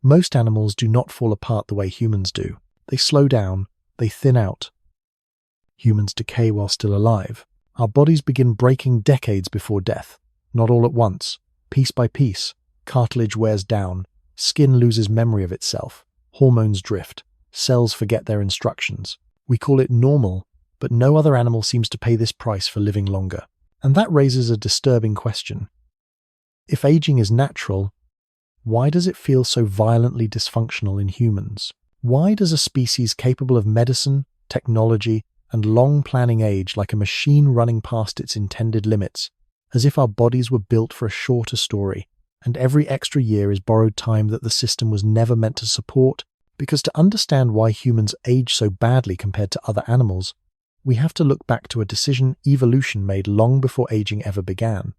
Most animals do not fall apart the way humans do. They slow down, they thin out. Humans decay while still alive. Our bodies begin breaking decades before death, not all at once, piece by piece. Cartilage wears down, skin loses memory of itself, hormones drift, cells forget their instructions. We call it normal, but no other animal seems to pay this price for living longer. And that raises a disturbing question. If aging is natural, why does it feel so violently dysfunctional in humans? Why does a species capable of medicine, technology, and long planning age like a machine running past its intended limits, as if our bodies were built for a shorter story, and every extra year is borrowed time that the system was never meant to support? Because to understand why humans age so badly compared to other animals, we have to look back to a decision evolution made long before aging ever began.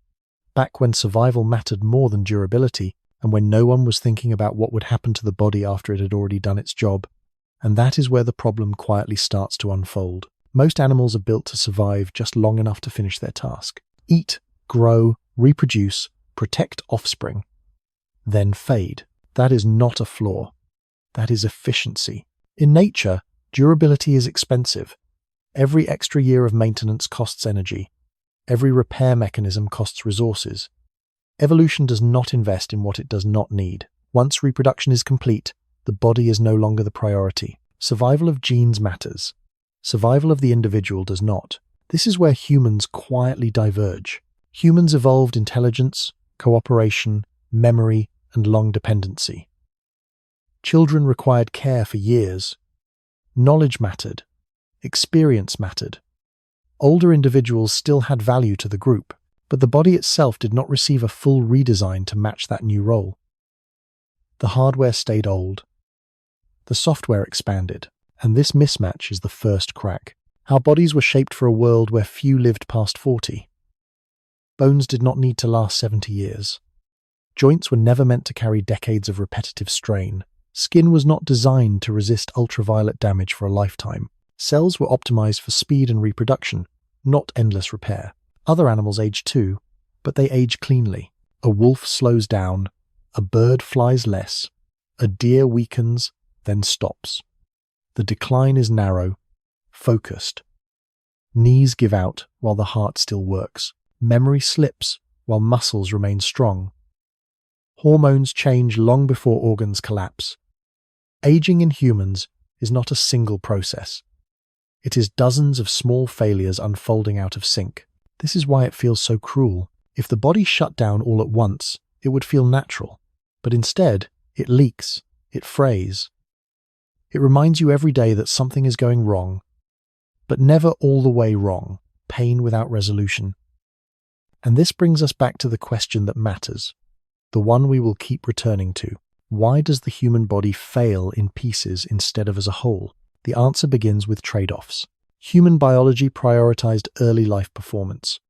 Back when survival mattered more than durability, and when no one was thinking about what would happen to the body after it had already done its job. And that is where the problem quietly starts to unfold. Most animals are built to survive just long enough to finish their task. Eat, grow, reproduce, protect offspring, then fade. That is not a flaw. That is efficiency. In nature, durability is expensive. Every extra year of maintenance costs energy. Every repair mechanism costs resources. Evolution does not invest in what it does not need. Once reproduction is complete, the body is no longer the priority. Survival of genes matters. Survival of the individual does not. This is where humans quietly diverge. Humans evolved intelligence, cooperation, memory, and long dependency. Children required care for years. Knowledge mattered. Experience mattered. Older individuals still had value to the group, but the body itself did not receive a full redesign to match that new role. The hardware stayed old. The software expanded, and this mismatch is the first crack. Our bodies were shaped for a world where few lived past 40. Bones did not need to last 70 years. Joints were never meant to carry decades of repetitive strain. Skin was not designed to resist ultraviolet damage for a lifetime. Cells were optimized for speed and reproduction, not endless repair. Other animals age too, but they age cleanly. A wolf slows down, a bird flies less, a deer weakens, then stops. The decline is narrow, focused. Knees give out while the heart still works. Memory slips while muscles remain strong. Hormones change long before organs collapse. Aging in humans is not a single process. It is dozens of small failures unfolding out of sync. This is why it feels so cruel. If the body shut down all at once, it would feel natural. But instead, it leaks, it frays. It reminds you every day that something is going wrong, but never all the way wrong, pain without resolution. And this brings us back to the question that matters, the one we will keep returning to. Why does the human body fail in pieces instead of as a whole? The answer begins with trade-offs. Human biology prioritized early life performance.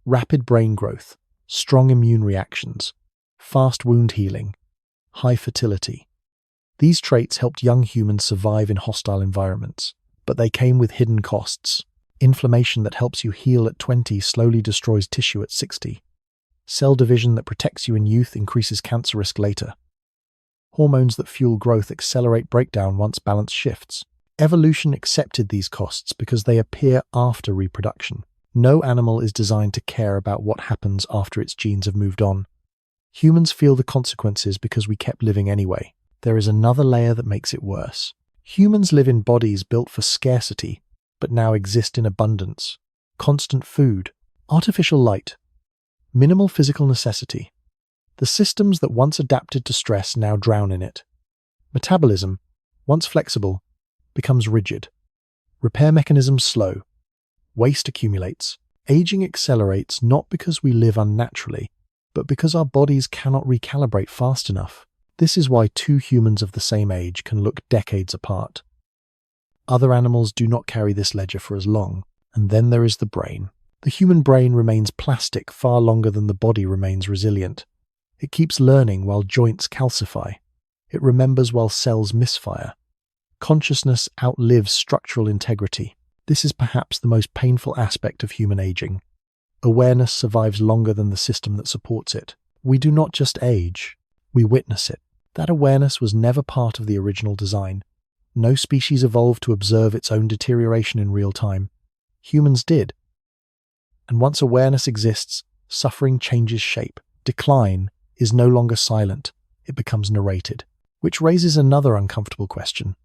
Rapid brain growth, strong immune reactions, fast wound healing, high fertility. These traits helped young humans survive in hostile environments, but they came with hidden costs. Inflammation that helps you heal at 20 slowly destroys tissue at 60. Cell division that protects you in youth increases cancer risk later. Hormones that fuel growth accelerate breakdown once balance shifts. Evolution accepted these costs because they appear after reproduction. No animal is designed to care about what happens after its genes have moved on. Humans feel the consequences because we kept living anyway. There is another layer that makes it worse. Humans live in bodies built for scarcity, but now exist in abundance. Constant food, artificial light, minimal physical necessity. The systems that once adapted to stress now drown in it. Metabolism, once flexible, becomes rigid. Repair mechanisms slow. Waste accumulates. Aging accelerates not because we live unnaturally, but because our bodies cannot recalibrate fast enough. This is why two humans of the same age can look decades apart. Other animals do not carry this ledger for as long. And then there is the brain. The human brain remains plastic far longer than the body remains resilient. It keeps learning while joints calcify. It remembers while cells misfire. Consciousness outlives structural integrity. This is perhaps the most painful aspect of human aging. Awareness survives longer than the system that supports it. We do not just age, we witness it. That awareness was never part of the original design. No species evolved to observe its own deterioration in real time. Humans did. And once awareness exists, suffering changes shape. Decline is no longer silent, it becomes narrated. Which raises another uncomfortable question.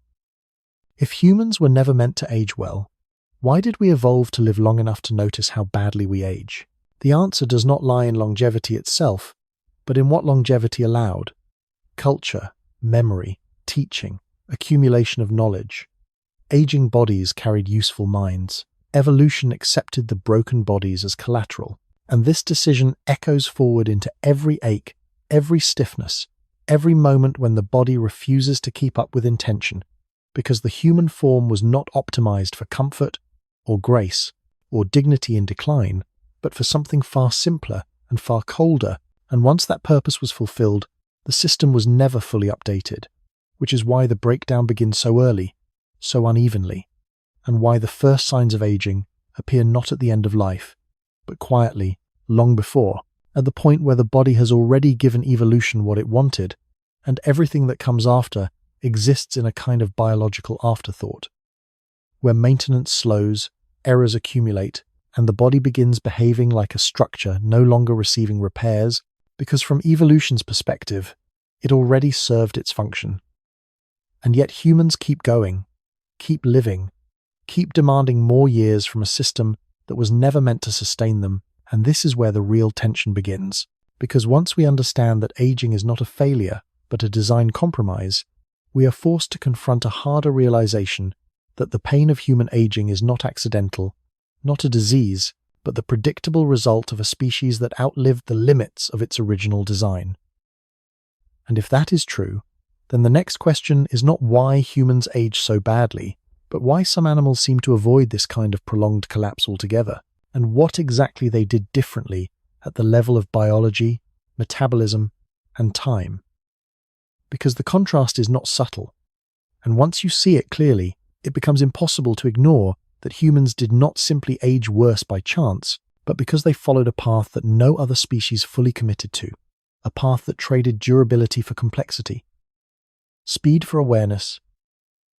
If humans were never meant to age well, why did we evolve to live long enough to notice how badly we age? The answer does not lie in longevity itself, but in what longevity allowed. Culture, memory, teaching, accumulation of knowledge. Aging bodies carried useful minds. Evolution accepted the broken bodies as collateral, and this decision echoes forward into every ache, every stiffness, every moment when the body refuses to keep up with intention, because the human form was not optimized for comfort, or grace, or dignity in decline, but for something far simpler and far colder, and once that purpose was fulfilled, the system was never fully updated, which is why the breakdown begins so early, so unevenly, and why the first signs of aging appear not at the end of life, but quietly, long before, at the point where the body has already given evolution what it wanted, and everything that comes after exists in a kind of biological afterthought, where maintenance slows, errors accumulate, and the body begins behaving like a structure no longer receiving repairs, because from evolution's perspective, it already served its function. And yet humans keep going, keep living, keep demanding more years from a system that was never meant to sustain them, and this is where the real tension begins. Because once we understand that aging is not a failure, but a design compromise, we are forced to confront a harder realization that the pain of human aging is not accidental, not a disease, but the predictable result of a species that outlived the limits of its original design. And if that is true, then the next question is not why humans age so badly, but why some animals seem to avoid this kind of prolonged collapse altogether, and what exactly they did differently at the level of biology, metabolism, and time. Because the contrast is not subtle, and once you see it clearly, it becomes impossible to ignore that humans did not simply age worse by chance, but because they followed a path that no other species fully committed to, a path that traded durability for complexity, speed for awareness,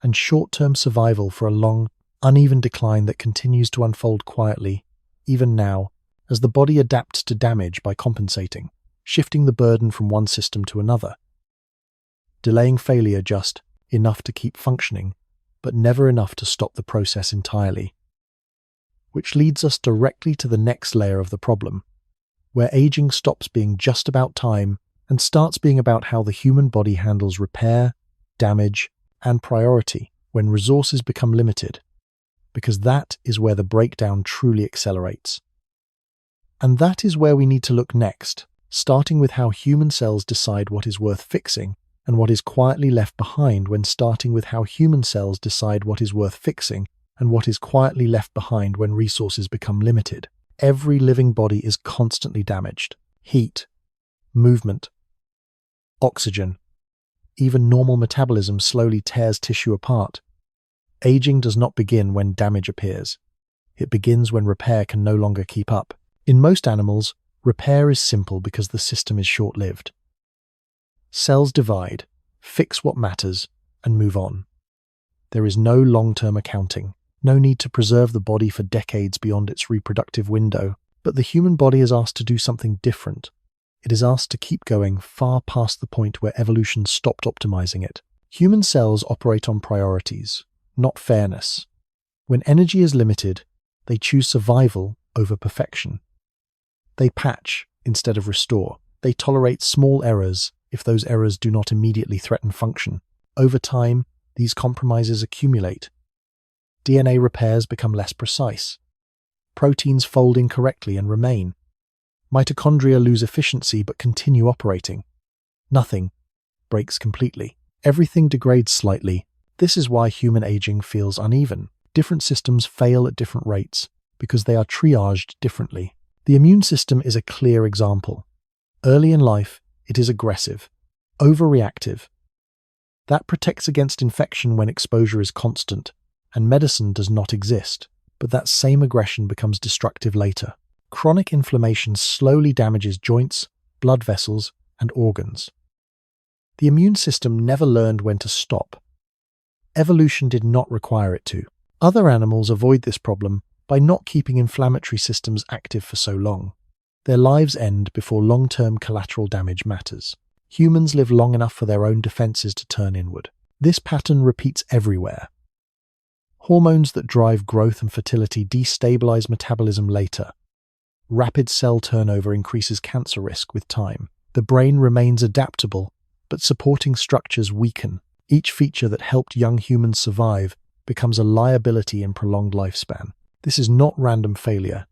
and short-term survival for a long, uneven decline that continues to unfold quietly, even now, as the body adapts to damage by compensating, shifting the burden from one system to another, delaying failure just enough to keep functioning, but never enough to stop the process entirely. Which leads us directly to the next layer of the problem, where aging stops being just about time and starts being about how the human body handles repair, damage, and priority when resources become limited, because that is where the breakdown truly accelerates. And that is where we need to look next, starting with how human cells decide what is worth fixing and what is quietly left behind when starting with how human cells decide what is worth fixing and what is quietly left behind when resources become limited. Every living body is constantly damaged. Heat, movement, oxygen, even normal metabolism slowly tears tissue apart. Aging does not begin when damage appears. It begins when repair can no longer keep up. In most animals, repair is simple because the system is short-lived. Cells divide, fix what matters, and move on. There is no long-term accounting, no need to preserve the body for decades beyond its reproductive window, but the human body is asked to do something different. It is asked to keep going far past the point where evolution stopped optimizing it. Human cells operate on priorities, not fairness. When energy is limited, they choose survival over perfection. They patch instead of restore. They tolerate small errors if those errors do not immediately threaten function. Over time, these compromises accumulate. DNA repairs become less precise. Proteins fold incorrectly and remain. Mitochondria lose efficiency but continue operating. Nothing breaks completely. Everything degrades slightly. This is why human aging feels uneven. Different systems fail at different rates because they are triaged differently. The immune system is a clear example. Early in life, it is aggressive, overreactive. That protects against infection when exposure is constant, and medicine does not exist, but that same aggression becomes destructive later. Chronic inflammation slowly damages joints, blood vessels, and organs. The immune system never learned when to stop. Evolution did not require it to. Other animals avoid this problem by not keeping inflammatory systems active for so long. Their lives end before long-term collateral damage matters. Humans live long enough for their own defenses to turn inward. This pattern repeats everywhere. Hormones that drive growth and fertility destabilize metabolism later. Rapid cell turnover increases cancer risk with time. The brain remains adaptable, but supporting structures weaken. Each feature that helped young humans survive becomes a liability in prolonged lifespan. This is not random failure.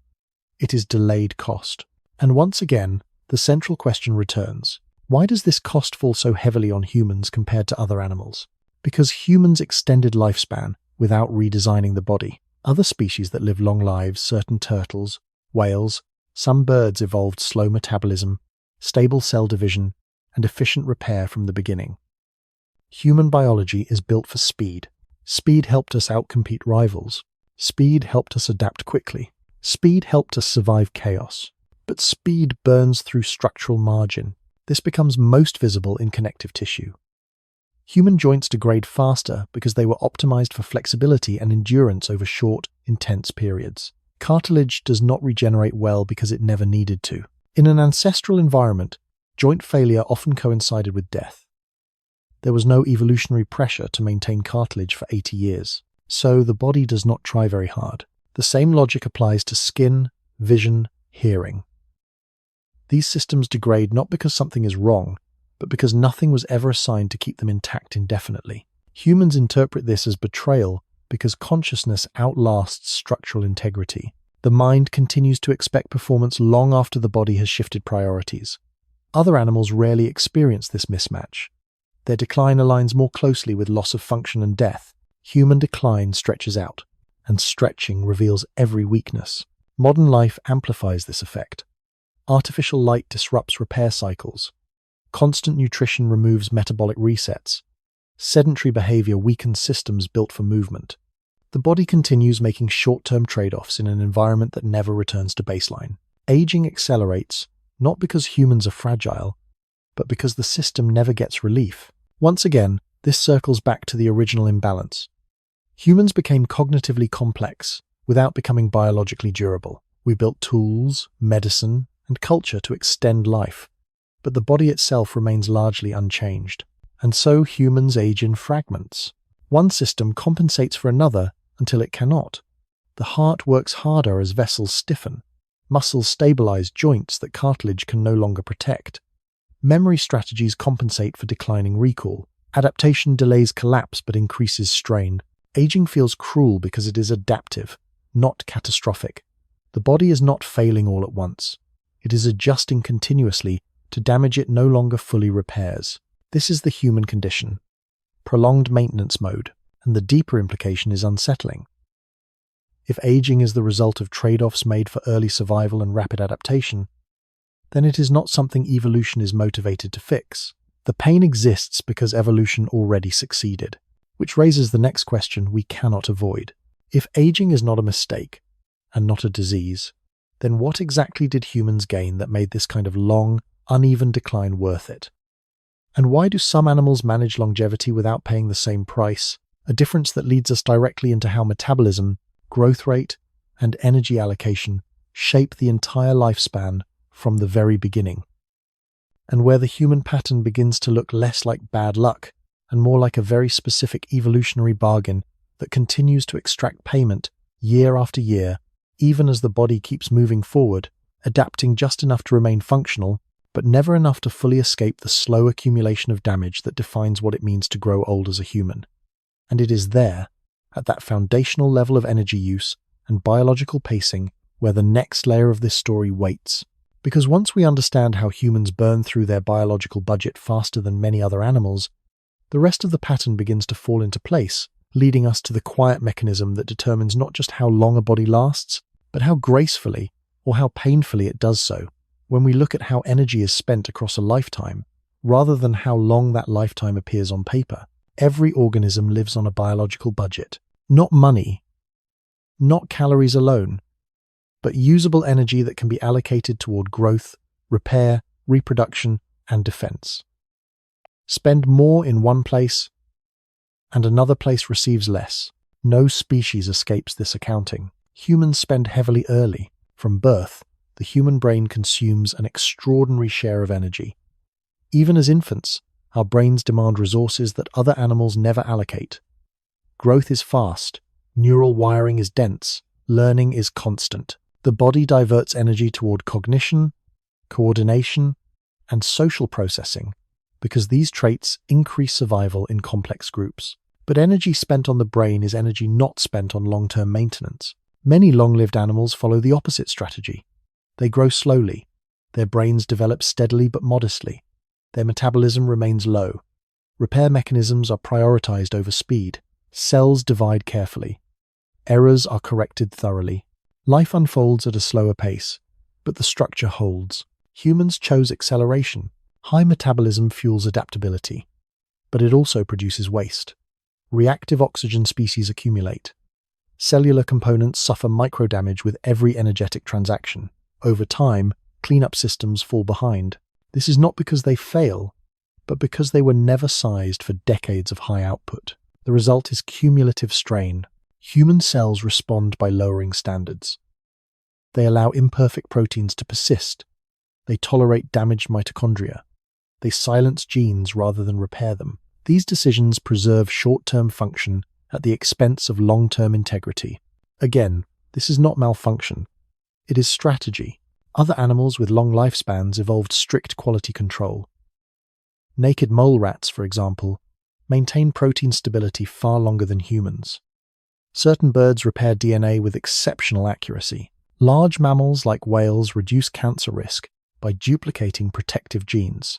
It is delayed cost. And once again, the central question returns. Why does this cost fall so heavily on humans compared to other animals? Because humans extended lifespan without redesigning the body. Other species that live long lives, certain turtles, whales, some birds evolved slow metabolism, stable cell division, and efficient repair from the beginning. Human biology is built for speed. Speed helped us outcompete rivals. Speed helped us adapt quickly. Speed helped us survive chaos. But speed burns through structural margin. This becomes most visible in connective tissue. Human joints degrade faster because they were optimized for flexibility and endurance over short, intense periods. Cartilage does not regenerate well because it never needed to. In an ancestral environment, joint failure often coincided with death. There was no evolutionary pressure to maintain cartilage for 80 years, so the body does not try very hard. The same logic applies to skin, vision, hearing. These systems degrade not because something is wrong, but because nothing was ever assigned to keep them intact indefinitely. Humans interpret this as betrayal because consciousness outlasts structural integrity. The mind continues to expect performance long after the body has shifted priorities. Other animals rarely experience this mismatch. Their decline aligns more closely with loss of function and death. Human decline stretches out, and stretching reveals every weakness. Modern life amplifies this effect. Artificial light disrupts repair cycles. Constant nutrition removes metabolic resets. Sedentary behavior weakens systems built for movement. The body continues making short-term trade-offs in an environment that never returns to baseline. Aging accelerates, not because humans are fragile, but because the system never gets relief. Once again, this circles back to the original imbalance. Humans became cognitively complex without becoming biologically durable. We built tools, medicine, and culture to extend life, but the body itself remains largely unchanged. And so humans age in fragments. One system compensates for another until it cannot. The heart works harder as vessels stiffen. Muscles stabilize joints that cartilage can no longer protect. Memory strategies compensate for declining recall. Adaptation delays collapse but increases strain. Aging feels cruel because it is adaptive, not catastrophic. The body is not failing all at once. It is adjusting continuously to damage it no longer fully repairs. This is the human condition. Prolonged maintenance mode, and the deeper implication is unsettling. If aging is the result of trade-offs made for early survival and rapid adaptation, then it is not something evolution is motivated to fix. The pain exists because evolution already succeeded, which raises the next question we cannot avoid. If aging is not a mistake, and not a disease, then what exactly did humans gain that made this kind of long, uneven decline worth it? And why do some animals manage longevity without paying the same price? A difference that leads us directly into how metabolism, growth rate, and energy allocation shape the entire lifespan from the very beginning. And where the human pattern begins to look less like bad luck and more like a very specific evolutionary bargain that continues to extract payment year after year, even as the body keeps moving forward, adapting just enough to remain functional, but never enough to fully escape the slow accumulation of damage that defines what it means to grow old as a human. And it is there, at that foundational level of energy use and biological pacing, where the next layer of this story waits. Because once we understand how humans burn through their biological budget faster than many other animals, the rest of the pattern begins to fall into place, leading us to the quiet mechanism that determines not just how long a body lasts, but how gracefully or how painfully it does so. When we look at how energy is spent across a lifetime, rather than how long that lifetime appears on paper, every organism lives on a biological budget. Not money, not calories alone, but usable energy that can be allocated toward growth, repair, reproduction, and defense. spend more in one place, and another place receives less. No species escapes this accounting. Humans spend heavily early. From birth, the human brain consumes an extraordinary share of energy. Even as infants, our brains demand resources that other animals never allocate. Growth is fast, neural wiring is dense, learning is constant. The body diverts energy toward cognition, coordination, and social processing because these traits increase survival in complex groups. But energy spent on the brain is energy not spent on long-term maintenance. Many long-lived animals follow the opposite strategy. They grow slowly. Their brains develop steadily but modestly. Their metabolism remains low. Repair mechanisms are prioritized over speed. Cells divide carefully. Errors are corrected thoroughly. Life unfolds at a slower pace, but the structure holds. Humans chose acceleration. High metabolism fuels adaptability, but it also produces waste. Reactive oxygen species accumulate. Cellular components suffer microdamage with every energetic transaction. Over time, cleanup systems fall behind. This is not because they fail, but because they were never sized for decades of high output. The result is cumulative strain. Human cells respond by lowering standards. They allow imperfect proteins to persist. They tolerate damaged mitochondria. They silence genes rather than repair them. These decisions preserve short-term function at the expense of long-term integrity. Again, this is not malfunction. It is strategy. Other animals with long lifespans evolved strict quality control. Naked mole rats, for example, maintain protein stability far longer than humans. Certain birds repair DNA with exceptional accuracy. Large mammals like whales reduce cancer risk by duplicating protective genes.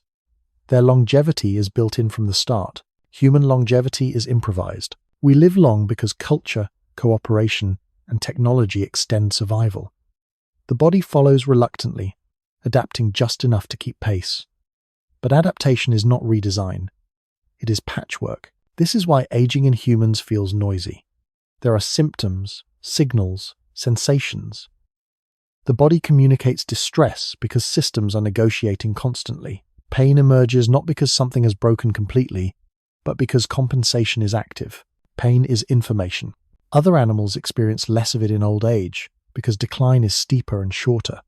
Their longevity is built in from the start. Human longevity is improvised. We live long because culture, cooperation, and technology extend survival. The body follows reluctantly, adapting just enough to keep pace. But adaptation is not redesign. It is patchwork. This is why aging in humans feels noisy. There are symptoms, signals, sensations. The body communicates distress because systems are negotiating constantly. Pain emerges not because something has broken completely, but because compensation is active. Pain is information. Other animals experience less of it in old age because decline is steeper and shorter.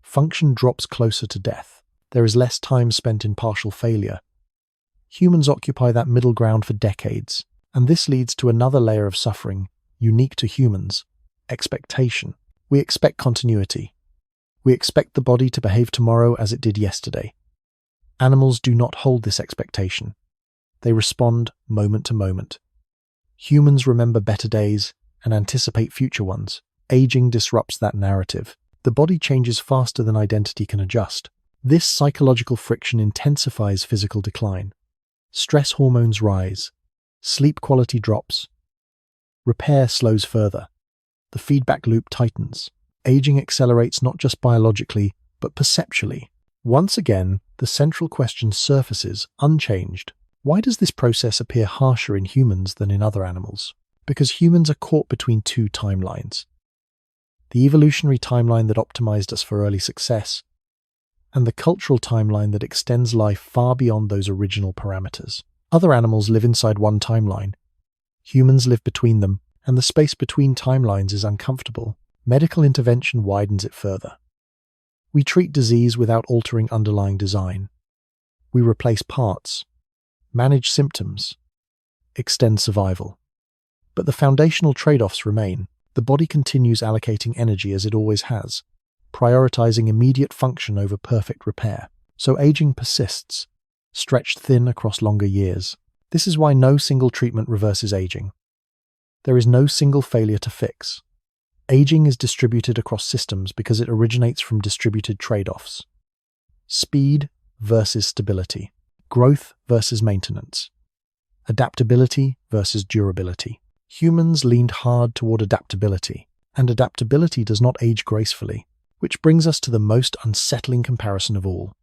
Function drops closer to death. There is less time spent in partial failure. Humans occupy that middle ground for decades, and this leads to another layer of suffering, unique to humans: expectation. We expect continuity. We expect the body to behave tomorrow as it did yesterday. Animals do not hold this expectation. They respond moment to moment. Humans remember better days and anticipate future ones. Aging disrupts that narrative. The body changes faster than identity can adjust. This psychological friction intensifies physical decline. Stress hormones rise. Sleep quality drops. Repair slows further. The feedback loop tightens. Aging accelerates not just biologically, but perceptually. Once again, the central question surfaces, unchanged. Why does this process appear harsher in humans than in other animals? Because humans are caught between two timelines. The evolutionary timeline that optimized us for early success, and the cultural timeline that extends life far beyond those original parameters. Other animals live inside one timeline. Humans live between them, and the space between timelines is uncomfortable. Medical intervention widens it further. We treat disease without altering underlying design. We replace parts, manage symptoms, extend survival. But the foundational trade-offs remain. The body continues allocating energy as it always has, prioritizing immediate function over perfect repair. So aging persists, stretched thin across longer years. This is why no single treatment reverses aging. There is no single failure to fix. Aging is distributed across systems because it originates from distributed trade-offs. Speed versus stability. Growth versus maintenance. Adaptability versus durability. Humans leaned hard toward adaptability, and adaptability does not age gracefully, which brings us to the most unsettling comparison of all.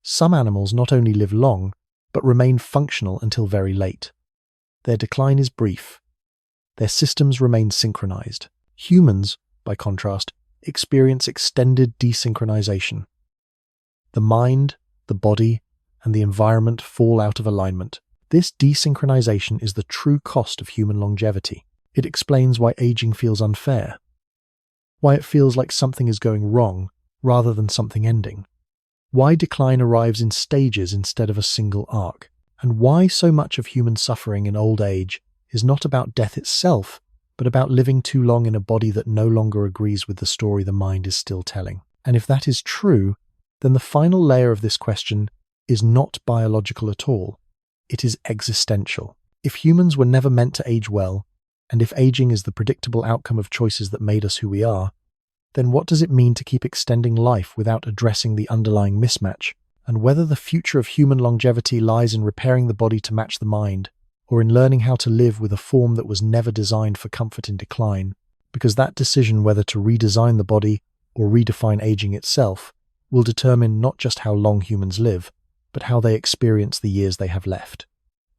Some animals not only live long, but remain functional until very late. Their decline is brief. Their systems remain synchronized. Humans, by contrast, experience extended desynchronization. The mind, the body, and the environment fall out of alignment. This desynchronization is the true cost of human longevity. It explains why aging feels unfair, why it feels like something is going wrong rather than something ending, why decline arrives in stages instead of a single arc, and why so much of human suffering in old age is not about death itself, but about living too long in a body that no longer agrees with the story the mind is still telling. And if that is true, then the final layer of this question is not biological at all. It is existential. If humans were never meant to age well, and if aging is the predictable outcome of choices that made us who we are, then what does it mean to keep extending life without addressing the underlying mismatch? And whether the future of human longevity lies in repairing the body to match the mind, or in learning how to live with a form that was never designed for comfort in decline, because that decision whether to redesign the body or redefine aging itself will determine not just how long humans live, but how they experience the years they have left.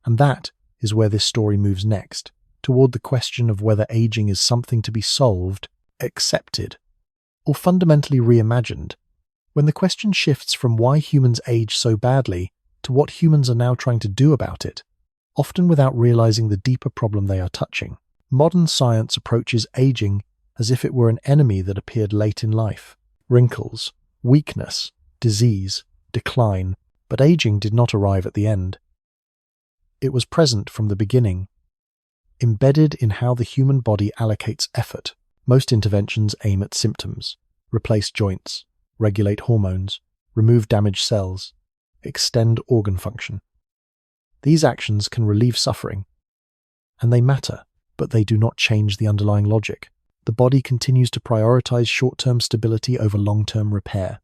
And that is where this story moves next, toward the question of whether aging is something to be solved, accepted, or fundamentally reimagined. When the question shifts from why humans age so badly to what humans are now trying to do about it, often without realizing the deeper problem they are touching. Modern science approaches aging as if it were an enemy that appeared late in life. Wrinkles, weakness, disease, decline, but aging did not arrive at the end. It was present from the beginning, embedded in how the human body allocates effort. Most interventions aim at symptoms, replace joints, regulate hormones, remove damaged cells, extend organ function. These actions can relieve suffering, and they matter, but they do not change the underlying logic. The body continues to prioritize short-term stability over long-term repair.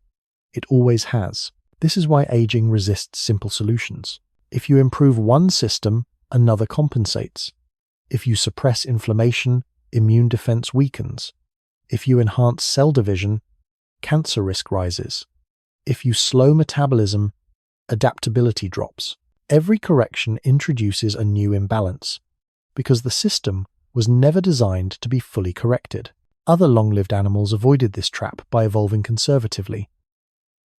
It always has. This is why aging resists simple solutions. If you improve one system, another compensates. If you suppress inflammation, immune defense weakens. If you enhance cell division, cancer risk rises. If you slow metabolism, adaptability drops. Every correction introduces a new imbalance, because the system was never designed to be fully corrected. Other long-lived animals avoided this trap by evolving conservatively.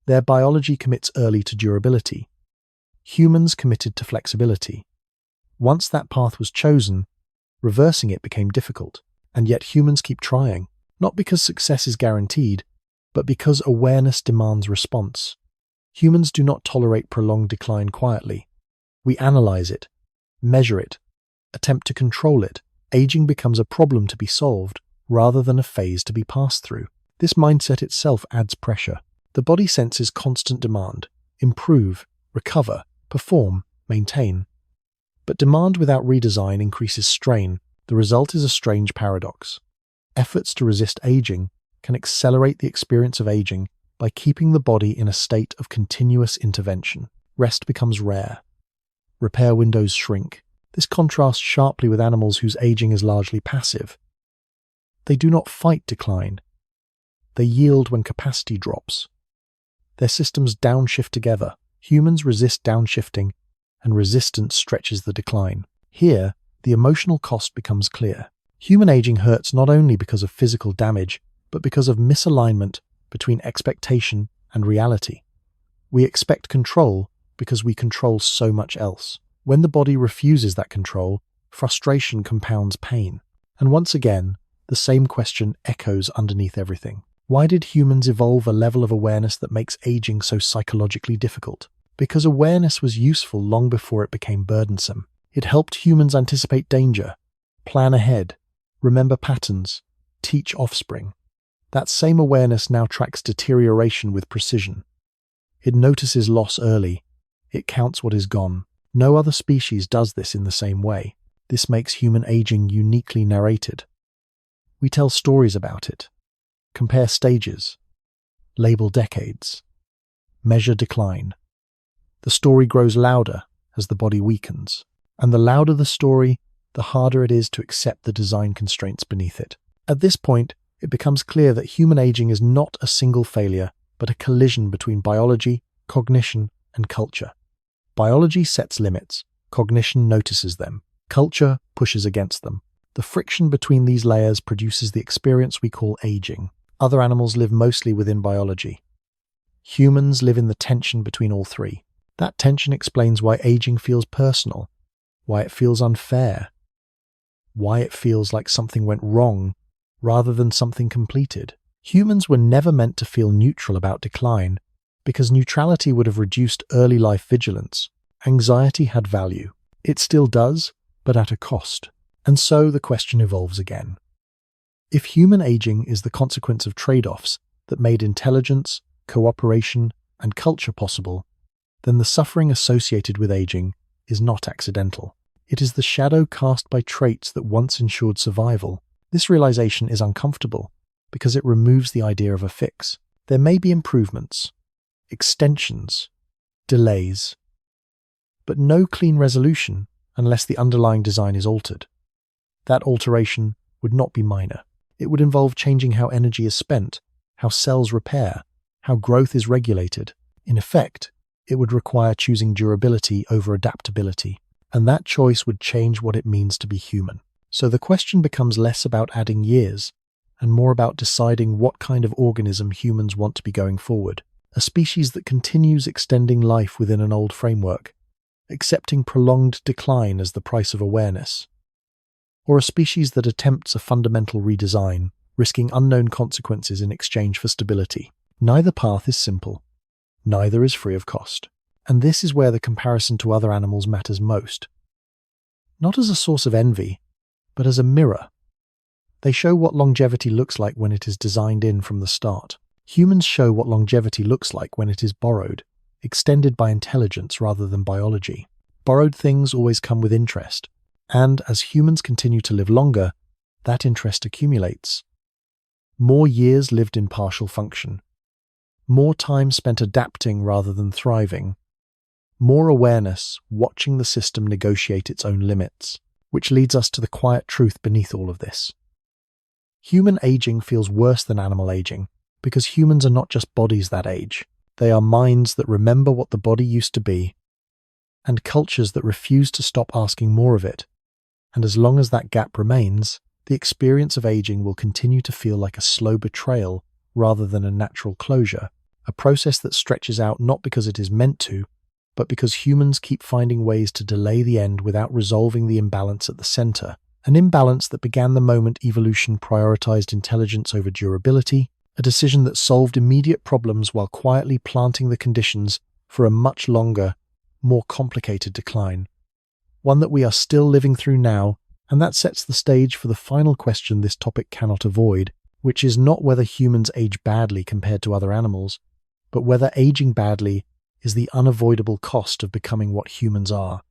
Their biology commits early to durability. Humans committed to flexibility. Once that path was chosen, reversing it became difficult, and yet humans keep trying, not because success is guaranteed, but because awareness demands response. Humans do not tolerate prolonged decline quietly. We analyze it, measure it, attempt to control it. Aging becomes a problem to be solved, rather than a phase to be passed through. This mindset itself adds pressure. The body senses constant demand: improve, recover, perform, maintain. But demand without redesign increases strain. The result is a strange paradox. Efforts to resist aging can accelerate the experience of aging by keeping the body in a state of continuous intervention. Rest becomes rare. Repair windows shrink. This contrasts sharply with animals whose aging is largely passive. They do not fight decline. They yield when capacity drops. Their systems downshift together. Humans resist downshifting, and resistance stretches the decline. Here, the emotional cost becomes clear. Human aging hurts not only because of physical damage, but because of misalignment between expectation and reality. We expect control because we control so much else. When the body refuses that control, frustration compounds pain. And once again, the same question echoes underneath everything. Why did humans evolve a level of awareness that makes aging so psychologically difficult? Because awareness was useful long before it became burdensome. It helped humans anticipate danger, plan ahead, remember patterns, teach offspring. That same awareness now tracks deterioration with precision. It notices loss early. It counts what is gone. No other species does this in the same way. This makes human aging uniquely narrated. We tell stories about it, compare stages, label decades, measure decline. The story grows louder as the body weakens, and the louder the story, the harder it is to accept the design constraints beneath it. At this point, it becomes clear that human aging is not a single failure, but a collision between biology, cognition, and culture. Biology sets limits, cognition notices them, culture pushes against them. The friction between these layers produces the experience we call aging. Other animals live mostly within biology. Humans live in the tension between all three. That tension explains why aging feels personal, why it feels unfair, why it feels like something went wrong rather than something completed. Humans were never meant to feel neutral about decline, because neutrality would have reduced early life vigilance. Anxiety had value. It still does, but at a cost. And so the question evolves again. If human aging is the consequence of trade-offs that made intelligence, cooperation, and culture possible, then the suffering associated with aging is not accidental. It is the shadow cast by traits that once ensured survival. This realization is uncomfortable because it removes the idea of a fix. There may be improvements, extensions, delays, but no clean resolution unless the underlying design is altered. That alteration would not be minor. It would involve changing how energy is spent, how cells repair, how growth is regulated. In effect, it would require choosing durability over adaptability, and that choice would change what it means to be human. So the question becomes less about adding years and more about deciding what kind of organism humans want to be going forward. A species that continues extending life within an old framework, accepting prolonged decline as the price of awareness. Or a species that attempts a fundamental redesign, risking unknown consequences in exchange for stability. Neither path is simple. Neither is free of cost. And this is where the comparison to other animals matters most. Not as a source of envy, but as a mirror. They show what longevity looks like when it is designed in from the start. Humans show what longevity looks like when it is borrowed, extended by intelligence rather than biology. Borrowed things always come with interest, and as humans continue to live longer, that interest accumulates. More years lived in partial function. More time spent adapting rather than thriving. More awareness, watching the system negotiate its own limits, which leads us to the quiet truth beneath all of this. Human aging feels worse than animal aging, because humans are not just bodies that age. They are minds that remember what the body used to be, and cultures that refuse to stop asking more of it. And as long as that gap remains, the experience of aging will continue to feel like a slow betrayal rather than a natural closure, a process that stretches out not because it is meant to, but because humans keep finding ways to delay the end without resolving the imbalance at the center. An imbalance that began the moment evolution prioritized intelligence over durability, a decision that solved immediate problems while quietly planting the conditions for a much longer, more complicated decline. One that we are still living through now, and that sets the stage for the final question this topic cannot avoid, which is not whether humans age badly compared to other animals, but whether aging badly is the unavoidable cost of becoming what humans are.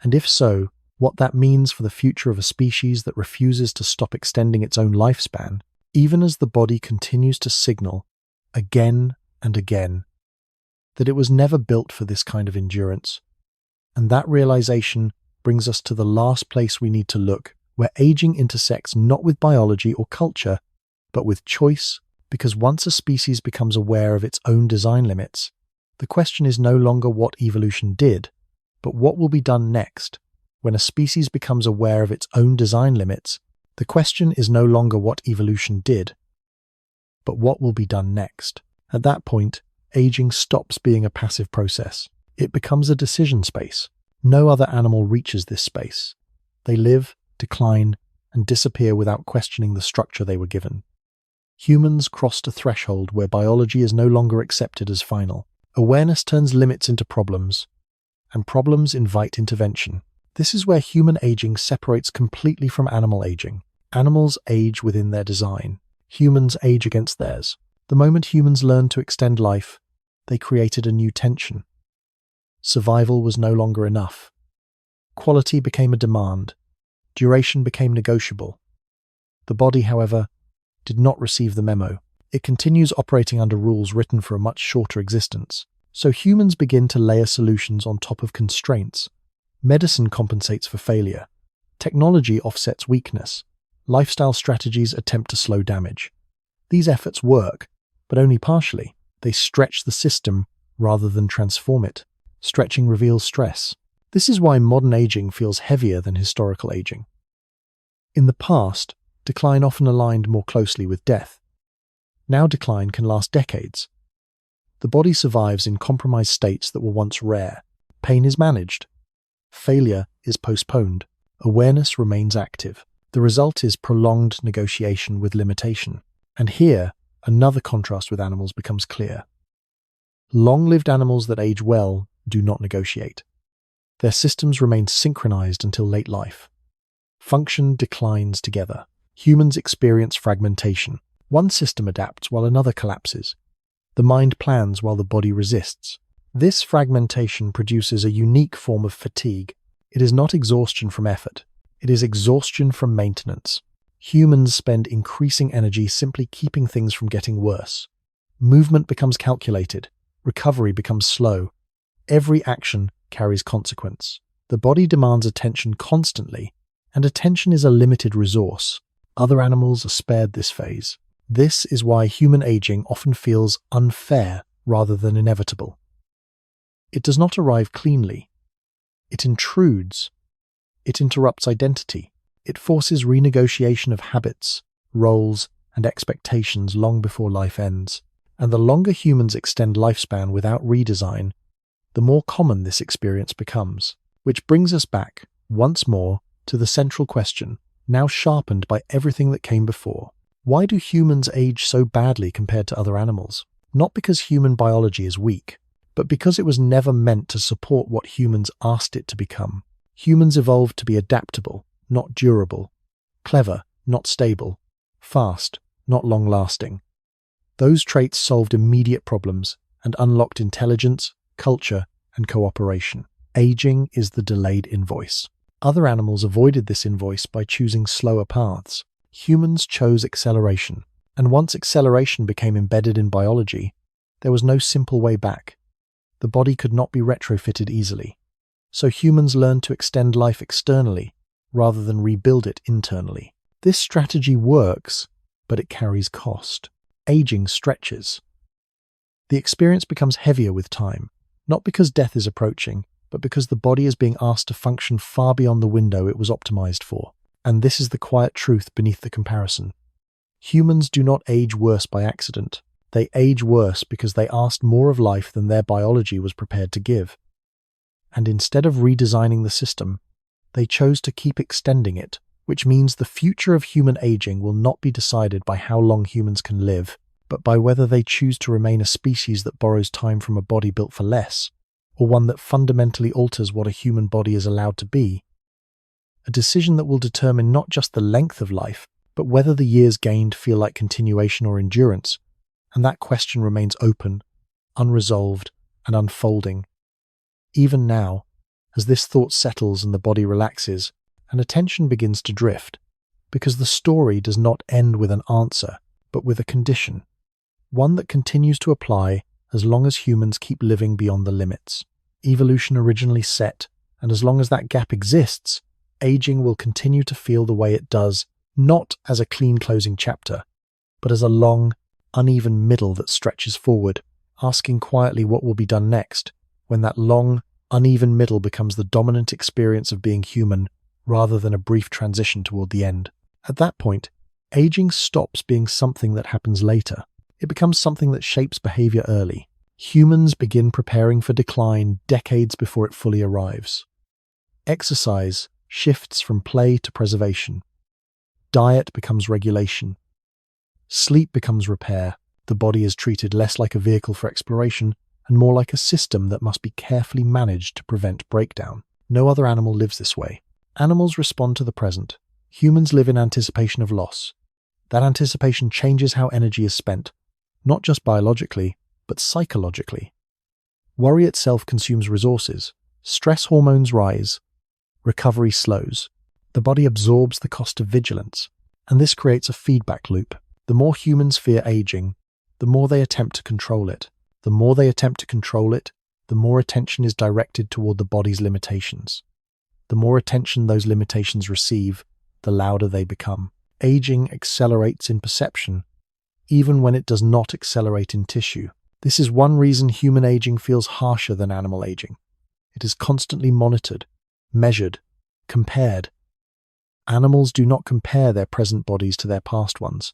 And if so, what that means for the future of a species that refuses to stop extending its own lifespan, even as the body continues to signal, again and again, that it was never built for this kind of endurance. And that realization brings us to the last place we need to look, where aging intersects not with biology or culture, but with choice, because once a species becomes aware of its own design limits, the question is no longer what evolution did, but what will be done next. When a species becomes aware of its own design limits, the question is no longer what evolution did, but what will be done next. At that point, aging stops being a passive process. It becomes a decision space. No other animal reaches this space. They live, decline, and disappear without questioning the structure they were given. Humans crossed a threshold where biology is no longer accepted as final. Awareness turns limits into problems, and problems invite intervention. This is where human aging separates completely from animal aging. Animals age within their design. Humans age against theirs. The moment humans learned to extend life, they created a new tension. Survival was no longer enough. Quality became a demand. Duration became negotiable. The body, however, did not receive the memo. It continues operating under rules written for a much shorter existence. So humans begin to layer solutions on top of constraints. Medicine compensates for failure. Technology offsets weakness. Lifestyle strategies attempt to slow damage. These efforts work, but only partially. They stretch the system rather than transform it. Stretching reveals stress. This is why modern aging feels heavier than historical aging. In the past, decline often aligned more closely with death. Now decline can last decades. The body survives in compromised states that were once rare. Pain is managed. Failure is postponed. Awareness remains active. The result is prolonged negotiation with limitation. And here, another contrast with animals becomes clear. Long-lived animals that age well do not negotiate. Their systems remain synchronized until late life. Function declines together. Humans experience fragmentation. One system adapts while another collapses. The mind plans while the body resists. This fragmentation produces a unique form of fatigue. It is not exhaustion from effort. It is exhaustion from maintenance. Humans spend increasing energy simply keeping things from getting worse. Movement becomes calculated. Recovery becomes slow. Every action carries consequence. The body demands attention constantly, and attention is a limited resource. Other animals are spared this phase. This is why human aging often feels unfair rather than inevitable. It does not arrive cleanly. It intrudes. It interrupts identity. It forces renegotiation of habits, roles, and expectations long before life ends. And the longer humans extend lifespan without redesign, the more common this experience becomes. Which brings us back, once more, to the central question, now sharpened by everything that came before. Why do humans age so badly compared to other animals? Not because human biology is weak, but because it was never meant to support what humans asked it to become. Humans evolved to be adaptable, not durable, clever, not stable, fast, not long-lasting. Those traits solved immediate problems and unlocked intelligence, culture, and cooperation. Aging is the delayed invoice. Other animals avoided this invoice by choosing slower paths. Humans chose acceleration, and once acceleration became embedded in biology, there was no simple way back. The body could not be retrofitted easily. So humans learned to extend life externally rather than rebuild it internally. This strategy works, but it carries cost. Aging stretches. The experience becomes heavier with time, not because death is approaching, but because the body is being asked to function far beyond the window it was optimized for. And this is the quiet truth beneath the comparison. Humans do not age worse by accident. They age worse because they asked more of life than their biology was prepared to give. And instead of redesigning the system, they chose to keep extending it, which means the future of human aging will not be decided by how long humans can live, but by whether they choose to remain a species that borrows time from a body built for less, or one that fundamentally alters what a human body is allowed to be. A decision that will determine not just the length of life, but whether the years gained feel like continuation or endurance, and that question remains open, unresolved, and unfolding. Even now, as this thought settles and the body relaxes, an attention begins to drift, because the story does not end with an answer, but with a condition, one that continues to apply as long as humans keep living beyond the limits. Evolution originally set, and as long as that gap exists, aging will continue to feel the way it does, not as a clean closing chapter, but as a long, uneven middle that stretches forward, asking quietly what will be done next, when that long, uneven middle becomes the dominant experience of being human, rather than a brief transition toward the end. At that point, aging stops being something that happens later. It becomes something that shapes behavior early. Humans begin preparing for decline decades before it fully arrives. Exercise shifts from play to preservation. Diet becomes regulation. Sleep becomes repair. The body is treated less like a vehicle for exploration and more like a system that must be carefully managed to prevent breakdown. No other animal lives this way. Animals respond to the present. Humans live in anticipation of loss. That anticipation changes how energy is spent, not just biologically, but psychologically. Worry itself consumes resources. Stress hormones rise. Recovery slows. The body absorbs the cost of vigilance, and this creates a feedback loop. The more humans fear aging, the more they attempt to control it. The more they attempt to control it, the more attention is directed toward the body's limitations. The more attention those limitations receive, the louder they become. Aging accelerates in perception, even when it does not accelerate in tissue. This is one reason human aging feels harsher than animal aging. It is constantly monitored, measured, compared. Animals do not compare their present bodies to their past ones.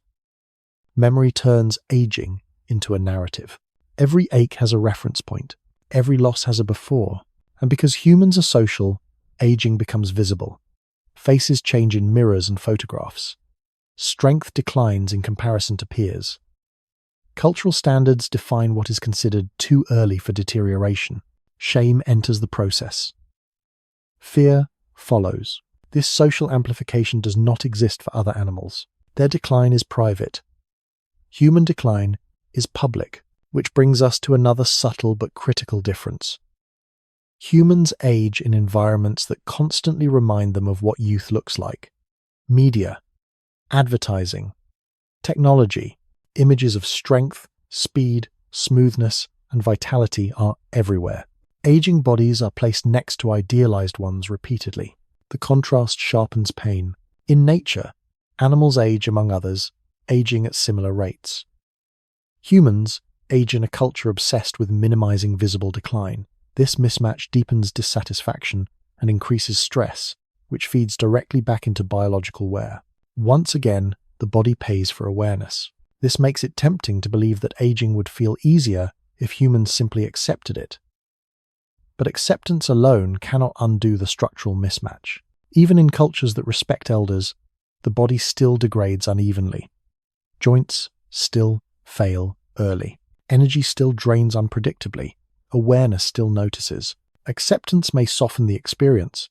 Memory turns aging into a narrative. Every ache has a reference point. Every loss has a before. And because humans are social, aging becomes visible. Faces change in mirrors and photographs. Strength declines in comparison to peers. Cultural standards define what is considered too early for deterioration. Shame enters the process. Fear follows. This social amplification does not exist for other animals. Their decline is private. Human decline is public, which brings us to another subtle but critical difference. Humans age in environments that constantly remind them of what youth looks like. Media, advertising, technology, images of strength, speed, smoothness, and vitality are everywhere. Aging bodies are placed next to idealized ones repeatedly. The contrast sharpens pain. In nature, animals age among others, aging at similar rates. Humans age in a culture obsessed with minimizing visible decline. This mismatch deepens dissatisfaction and increases stress, which feeds directly back into biological wear. Once again, the body pays for awareness. This makes it tempting to believe that aging would feel easier if humans simply accepted it. But acceptance alone cannot undo the structural mismatch. Even in cultures that respect elders, the body still degrades unevenly. Joints still fail early. Energy still drains unpredictably. Awareness still notices. Acceptance may soften the experience,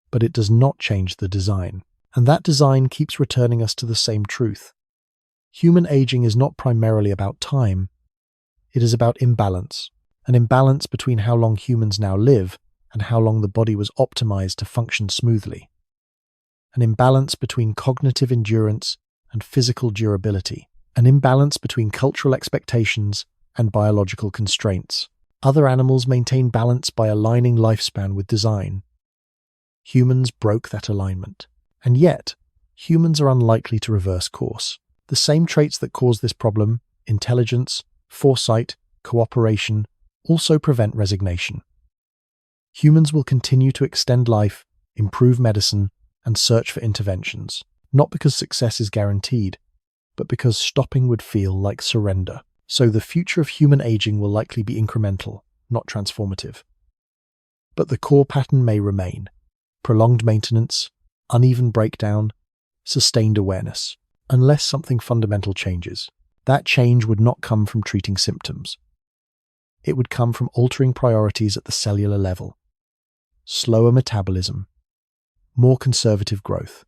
but it does not change the design. And that design keeps returning us to the same truth. Human aging is not primarily about time. It is about imbalance. An imbalance between how long humans now live and how long the body was optimized to function smoothly. An imbalance between cognitive endurance and physical durability. An imbalance between cultural expectations and biological constraints. Other animals maintain balance by aligning lifespan with design. Humans broke that alignment. And yet, humans are unlikely to reverse course. The same traits that cause this problem, intelligence, foresight, cooperation, also prevent resignation. Humans will continue to extend life, improve medicine, and search for interventions, not because success is guaranteed, but because stopping would feel like surrender. So the future of human aging will likely be incremental, not transformative. But the core pattern may remain: prolonged maintenance, uneven breakdown, sustained awareness. Unless something fundamental changes, that change would not come from treating symptoms. It would come from altering priorities at the cellular level. Slower metabolism, more conservative growth,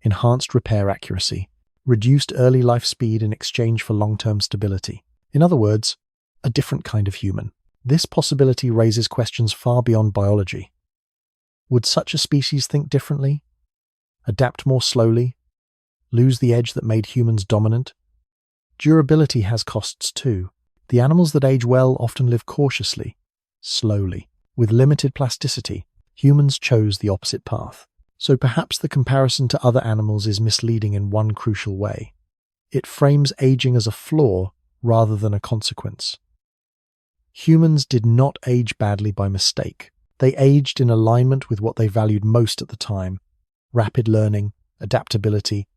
enhanced repair accuracy, reduced early life speed in exchange for long-term stability. In other words, a different kind of human. This possibility raises questions far beyond biology. Would such a species think differently? Adapt more slowly? Lose the edge that made humans dominant? Durability has costs too. The animals that age well often live cautiously, slowly. With limited plasticity, humans chose the opposite path. So perhaps the comparison to other animals is misleading in one crucial way. It frames aging as a flaw rather than a consequence. Humans did not age badly by mistake. They aged in alignment with what they valued most at the time: rapid learning, adaptability,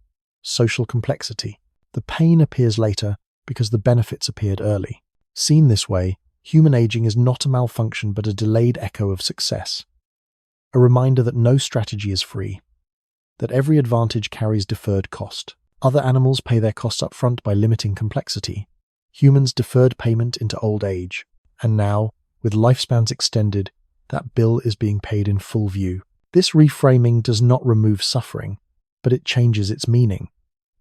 social complexity. The pain appears later because the benefits appeared early. Seen this way, human aging is not a malfunction but a delayed echo of success. A reminder that no strategy is free, that every advantage carries deferred cost. Other animals pay their costs up front by limiting complexity. Humans deferred payment into old age. And now, with lifespans extended, that bill is being paid in full view. This reframing does not remove suffering, but it changes its meaning.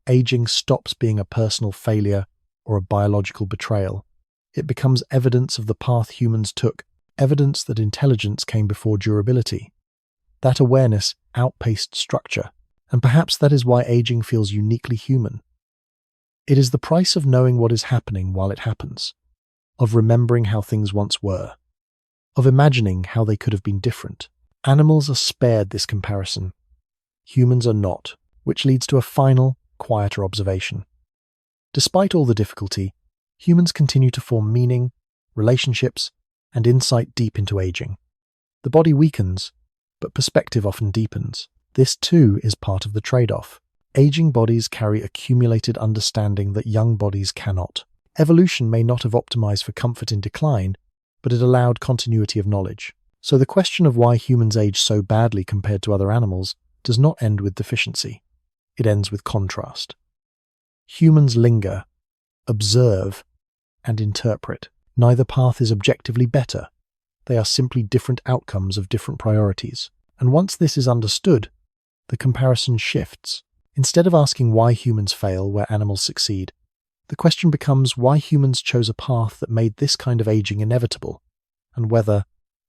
Aging stops being a personal failure or a biological betrayal. It becomes evidence of the path humans took, evidence that intelligence came before durability. That awareness outpaced structure, and perhaps that is why aging feels uniquely human. It is the price of knowing what is happening while it happens, of remembering how things once were, of imagining how they could have been different. Animals are spared this comparison. Humans are not, which leads to a final, quieter observation. Despite all the difficulty, humans continue to form meaning, relationships, and insight deep into aging. The body weakens, but perspective often deepens. This too is part of the trade-off. Aging bodies carry accumulated understanding that young bodies cannot. Evolution may not have optimized for comfort in decline, but it allowed continuity of knowledge. So the question of why humans age so badly compared to other animals does not end with deficiency. It ends with contrast. Humans linger, observe, and interpret. Neither path is objectively better. They are simply different outcomes of different priorities. And once this is understood, the comparison shifts. Instead of asking why humans fail where animals succeed, the question becomes why humans chose a path that made this kind of aging inevitable, and whether,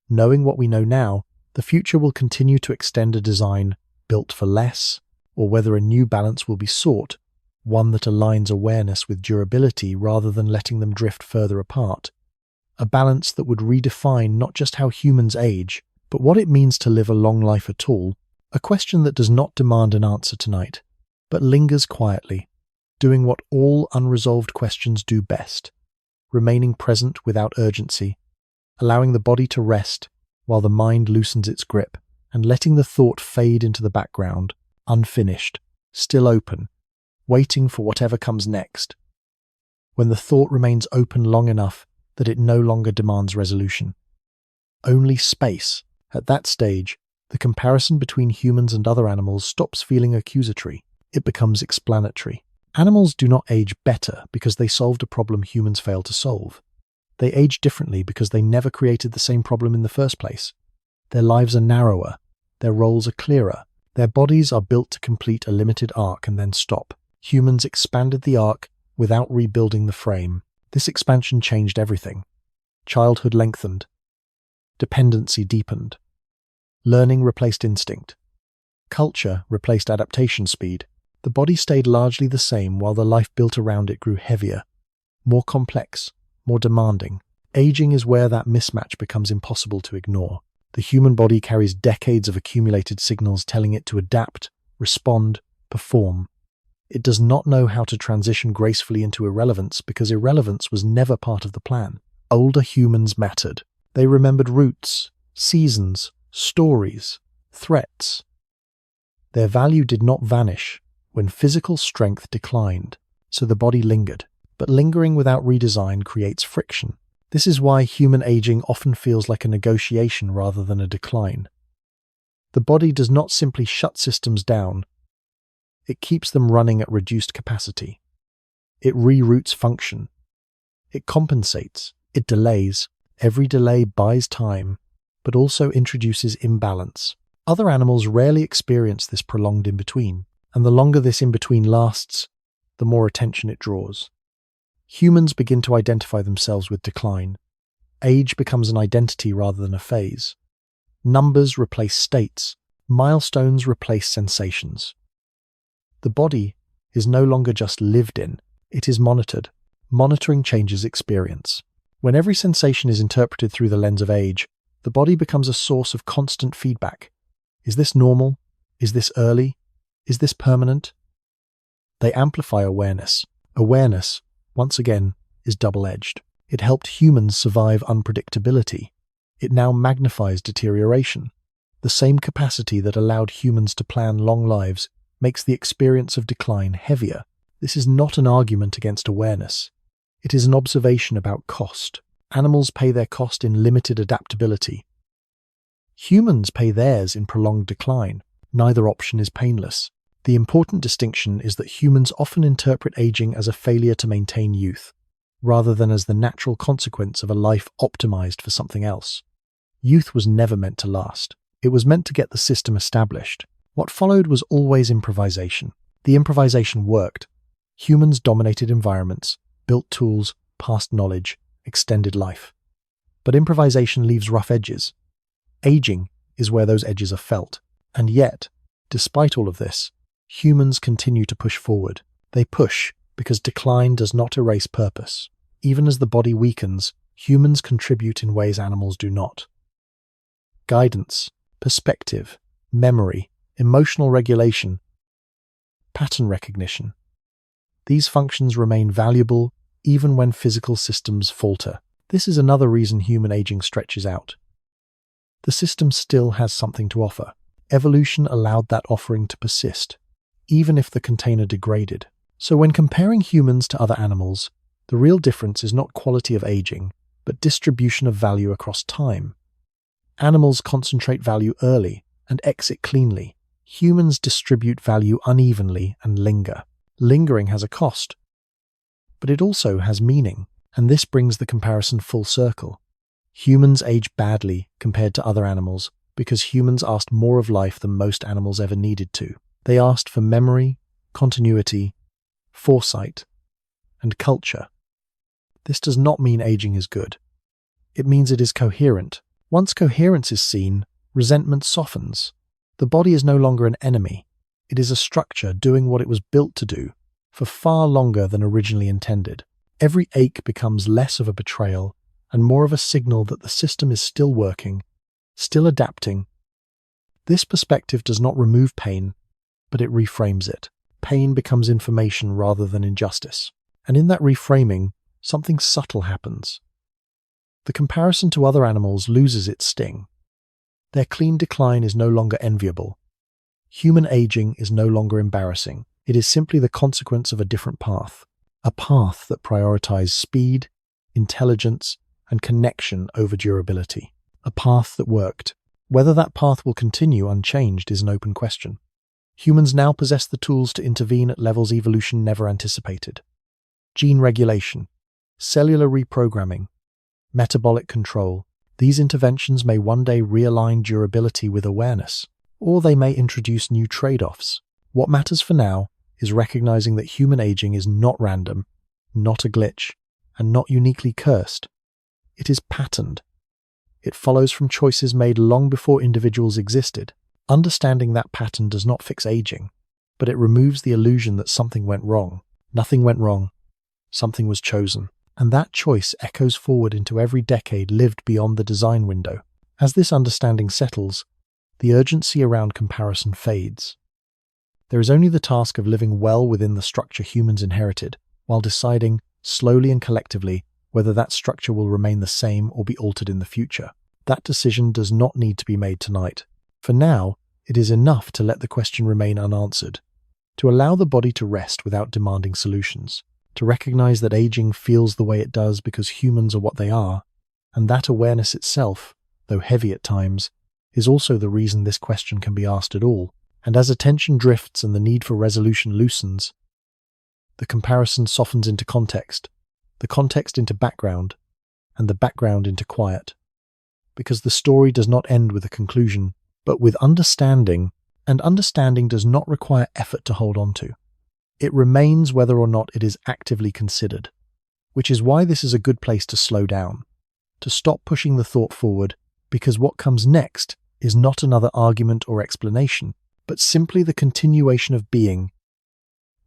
knowing what we know now, the future will continue to extend a design built for less, or whether a new balance will be sought, one that aligns awareness with durability rather than letting them drift further apart. A balance that would redefine not just how humans age, but what it means to live a long life at all, a question that does not demand an answer tonight, but lingers quietly, doing what all unresolved questions do best, remaining present without urgency, allowing the body to rest while the mind loosens its grip, and letting the thought fade into the background, unfinished, still open, waiting for whatever comes next. When the thought remains open long enough that it no longer demands resolution. Only space. At that stage, the comparison between humans and other animals stops feeling accusatory. It becomes explanatory. Animals do not age better because they solved a problem humans failed to solve. They age differently because they never created the same problem in the first place. Their lives are narrower. Their roles are clearer. Their bodies are built to complete a limited arc and then stop. Humans expanded the arc without rebuilding the frame. This expansion changed everything. Childhood lengthened. Dependency deepened. Learning replaced instinct. Culture replaced adaptation speed. The body stayed largely the same while the life built around it grew heavier, more complex, more demanding. Aging is where that mismatch becomes impossible to ignore. The human body carries decades of accumulated signals telling it to adapt, respond, perform. It does not know how to transition gracefully into irrelevance because irrelevance was never part of the plan. Older humans mattered. They remembered roots, seasons, stories, threats. Their value did not vanish when physical strength declined, so the body lingered. But lingering without redesign creates friction. This is why human aging often feels like a negotiation rather than a decline. The body does not simply shut systems down. It keeps them running at reduced capacity. It reroutes function. It compensates. It delays. Every delay buys time, but also introduces imbalance. Other animals rarely experience this prolonged in-between, and the longer this in-between lasts, the more attention it draws. Humans begin to identify themselves with decline. Age becomes an identity rather than a phase. Numbers replace states. Milestones replace sensations. The body is no longer just lived in, it is monitored. Monitoring changes experience. When every sensation is interpreted through the lens of age, the body becomes a source of constant feedback. Is this normal? Is this early? Is this permanent? They amplify awareness. Awareness, once again, is double-edged. It helped humans survive unpredictability. It now magnifies deterioration. The same capacity that allowed humans to plan long lives makes the experience of decline heavier. This is not an argument against awareness. It is an observation about cost. Animals pay their cost in limited adaptability. Humans pay theirs in prolonged decline. Neither option is painless. The important distinction is that humans often interpret aging as a failure to maintain youth, rather than as the natural consequence of a life optimized for something else. Youth was never meant to last. It was meant to get the system established. What followed was always improvisation. The improvisation worked. Humans dominated environments, built tools, passed knowledge, extended life. But improvisation leaves rough edges. Aging is where those edges are felt. And yet, despite all of this, humans continue to push forward. They push because decline does not erase purpose. Even as the body weakens, humans contribute in ways animals do not. Guidance, perspective, memory, emotional regulation, pattern recognition. These functions remain valuable even when physical systems falter. This is another reason human aging stretches out. The system still has something to offer. Evolution allowed that offering to persist, even if the container degraded. So when comparing humans to other animals, the The real difference is not quality of aging, but distribution of value across time. Animals concentrate value early and exit cleanly. Humans distribute value unevenly and linger. Lingering has a cost, but it also has meaning, and this brings the comparison full circle. Humans age badly compared to other animals because humans asked more of life than most animals ever needed to. They asked for memory, continuity, foresight, and culture. This does not mean aging is good. It means it is coherent. Once coherence is seen, resentment softens. The body is no longer an enemy. It is a structure doing what it was built to do for far longer than originally intended. Every ache becomes less of a betrayal and more of a signal that the system is still working, still adapting. This perspective does not remove pain, but it reframes it. Pain becomes information rather than injustice. And in that reframing, something subtle happens. The comparison to other animals loses its sting. Their clean decline is no longer enviable. Human aging is no longer embarrassing. It is simply the consequence of a different path. A path that prioritizes speed, intelligence, and connection over durability. A path that worked. Whether that path will continue unchanged is an open question. Humans now possess the tools to intervene at levels evolution never anticipated. Gene regulation, cellular reprogramming, metabolic control. These interventions may one day realign durability with awareness, or they may introduce new trade-offs. What matters for now is recognizing that human aging is not random, not a glitch, and not uniquely cursed. It is patterned. It follows from choices made long before individuals existed. Understanding that pattern does not fix aging, but it removes the illusion that something went wrong. Nothing went wrong. Something was chosen. And that choice echoes forward into every decade lived beyond the design window. As this understanding settles, the urgency around comparison fades. There is only the task of living well within the structure humans inherited, while deciding, slowly and collectively, whether that structure will remain the same or be altered in the future. That decision does not need to be made tonight. For now, it is enough to let the question remain unanswered, to allow the body to rest without demanding solutions, to recognize that aging feels the way it does because humans are what they are, and that awareness itself, though heavy at times, is also the reason this question can be asked at all. And as attention drifts and the need for resolution loosens, the comparison softens into context, the context into background, and the background into quiet. Because the story does not end with a conclusion, but with understanding, and understanding does not require effort to hold on to. It remains whether or not it is actively considered, which is why this is a good place to slow down, to stop pushing the thought forward, because what comes next is not another argument or explanation, but simply the continuation of being,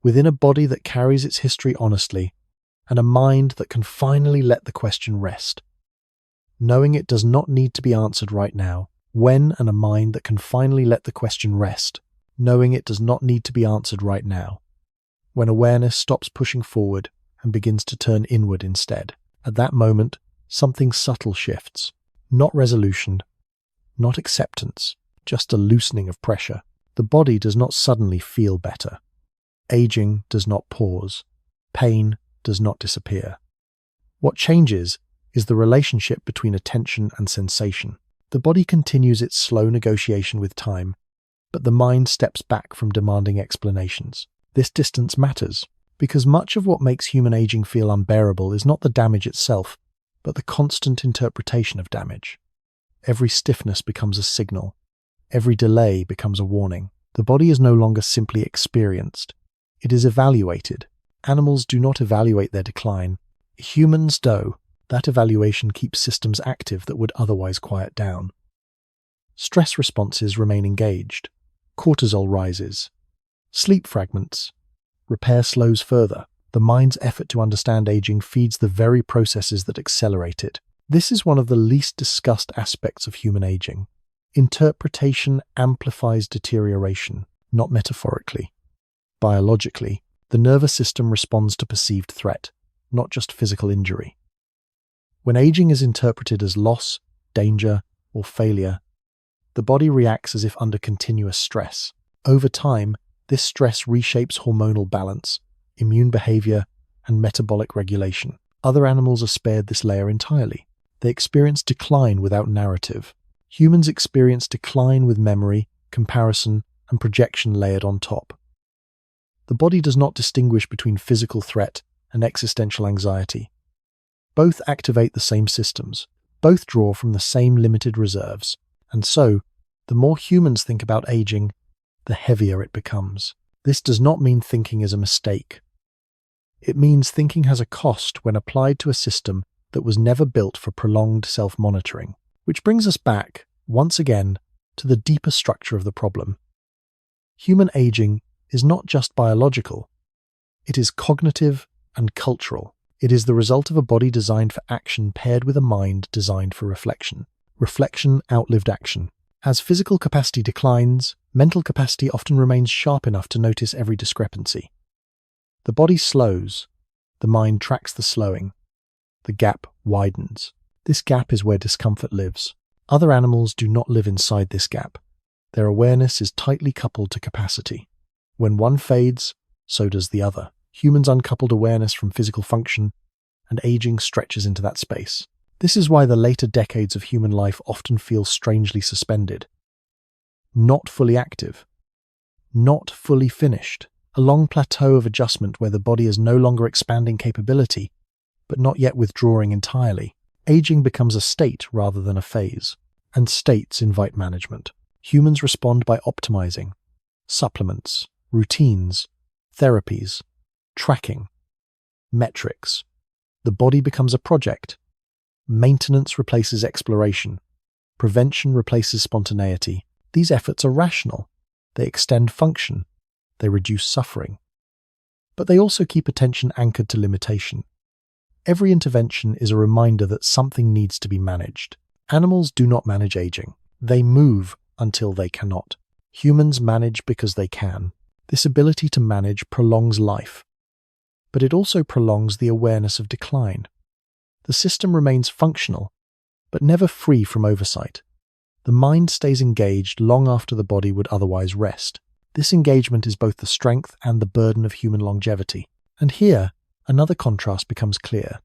within a body that carries its history honestly, and a mind that can finally let the question rest, knowing it does not need to be answered right now. When and a mind that can finally let the question rest, knowing it does not need to be answered right now. When awareness stops pushing forward and begins to turn inward instead. At that moment, something subtle shifts. Not resolution, not acceptance, just a loosening of pressure. The body does not suddenly feel better. Aging does not pause. Pain does not disappear. What changes is the relationship between attention and sensation. The body continues its slow negotiation with time, but the mind steps back from demanding explanations. This distance matters, because much of what makes human aging feel unbearable is not the damage itself, but the constant interpretation of damage. Every stiffness becomes a signal. Every delay becomes a warning. The body is no longer simply experienced. It is evaluated. Animals do not evaluate their decline. Humans do. That evaluation keeps systems active that would otherwise quiet down. Stress responses remain engaged. Cortisol rises. Sleep fragments. Repair slows further. The mind's effort to understand aging feeds the very processes that accelerate it. This is one of the least discussed aspects of human aging. Interpretation amplifies deterioration, not metaphorically. Biologically, the nervous system responds to perceived threat, not just physical injury. When aging is interpreted as loss, danger, or failure, the body reacts as if under continuous stress. Over time, this stress reshapes hormonal balance, immune behavior, and metabolic regulation. Other animals are spared this layer entirely. They experience decline without narrative. Humans experience decline with memory, comparison, and projection layered on top. The body does not distinguish between physical threat and existential anxiety. Both activate the same systems. Both draw from the same limited reserves. And so, the more humans think about aging, the heavier it becomes. This does not mean thinking is a mistake. It means thinking has a cost when applied to a system that was never built for prolonged self-monitoring. Which brings us back, once again, to the deeper structure of the problem. Human aging is not just biological. It is cognitive and cultural. It is the result of a body designed for action paired with a mind designed for reflection. Reflection outlived action. As physical capacity declines, mental capacity often remains sharp enough to notice every discrepancy. The body slows. The mind tracks the slowing. The gap widens. This gap is where discomfort lives. Other animals do not live inside this gap. Their awareness is tightly coupled to capacity. When one fades, so does the other. Humans uncoupled awareness from physical function, and aging stretches into that space. This is why the later decades of human life often feel strangely suspended. Not fully active. Not fully finished. A long plateau of adjustment where the body is no longer expanding capability, but not yet withdrawing entirely. Aging becomes a state rather than a phase, and states invite management. Humans respond by optimizing. Supplements, routines, therapies, tracking, metrics. The body becomes a project. Maintenance replaces exploration. Prevention replaces spontaneity. These efforts are rational. They extend function. They reduce suffering. But they also keep attention anchored to limitation. Every intervention is a reminder that something needs to be managed. Animals do not manage aging. They move until they cannot. Humans manage because they can. This ability to manage prolongs life. But it also prolongs the awareness of decline. The system remains functional, but never free from oversight. The mind stays engaged long after the body would otherwise rest. This engagement is both the strength and the burden of human longevity. And here, another contrast becomes clear.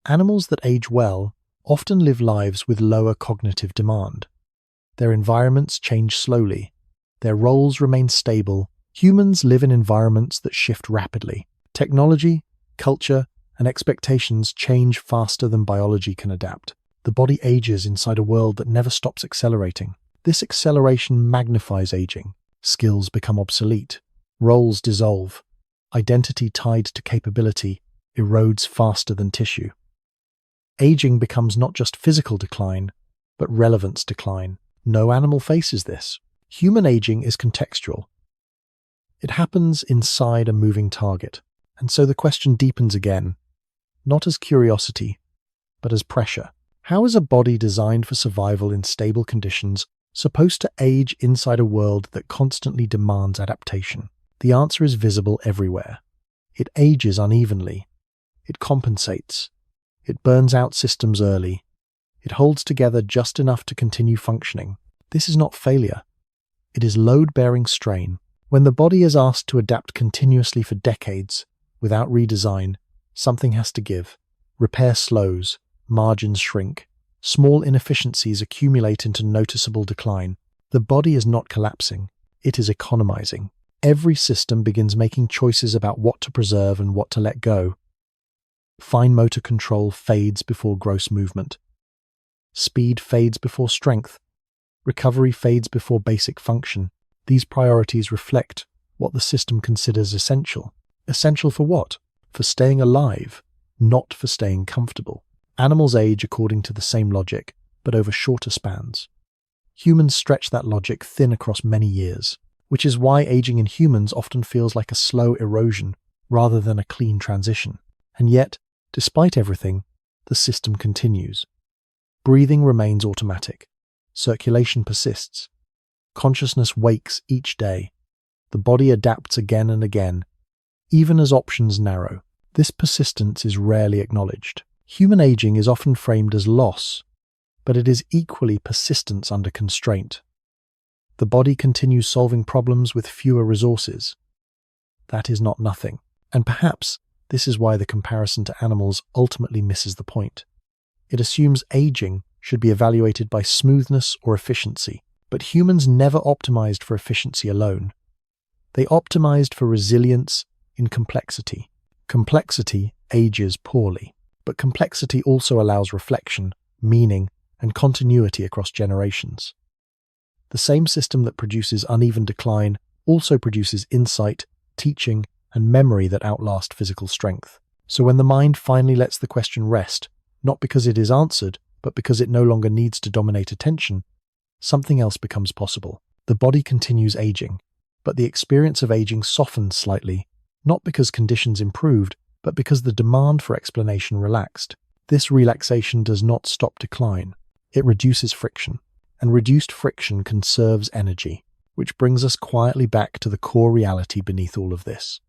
Animals that age well often live lives with lower cognitive demand. Their environments change slowly. Their roles remain stable. Humans live in environments that shift rapidly. Technology, culture, and expectations change faster than biology can adapt. The body ages inside a world that never stops accelerating. This acceleration magnifies aging. Skills become obsolete. Roles dissolve. Identity tied to capability erodes faster than tissue. Aging becomes not just physical decline, but relevance decline. No animal faces this. Human aging is contextual. It happens inside a moving target. And so the question deepens again, not as curiosity, but as pressure. How is a body designed for survival in stable conditions supposed to age inside a world that constantly demands adaptation? The answer is visible everywhere. It ages unevenly. It compensates. It burns out systems early. It holds together just enough to continue functioning. This is not failure. It is load-bearing strain. When the body is asked to adapt continuously for decades, without redesign, something has to give. Repair slows, margins shrink, small inefficiencies accumulate into noticeable decline. The body is not collapsing, it is economizing. Every system begins making choices about what to preserve and what to let go. Fine motor control fades before gross movement. Speed fades before strength. Recovery fades before basic function. These priorities reflect what the system considers essential. Essential for what? For staying alive, not for staying comfortable. Animals age according to the same logic, but over shorter spans. Humans stretch that logic thin across many years, which is why aging in humans often feels like a slow erosion rather than a clean transition. And yet, despite everything, the system continues. Breathing remains automatic. Circulation persists. Consciousness wakes each day. The body adapts again and again, even as options narrow. This persistence is rarely acknowledged. Human aging is often framed as loss, but it is equally persistence under constraint. The body continues solving problems with fewer resources. That is not nothing. And perhaps This is why the comparison to animals ultimately misses the point. It assumes aging should be evaluated by smoothness or efficiency, but humans never optimized for efficiency alone. They optimized for resilience in complexity. Complexity ages poorly, but complexity also allows reflection, meaning, and continuity across generations. The same system that produces uneven decline also produces insight, teaching, and memory that outlast physical strength. So when the mind finally lets the question rest, not because it is answered, but because it no longer needs to dominate attention, something else becomes possible. The body continues aging, but the experience of aging softens slightly, not because conditions improved, but because the demand for explanation relaxed. This relaxation does not stop decline. It reduces friction, and reduced friction conserves energy, which brings us quietly back to the core reality beneath all of this.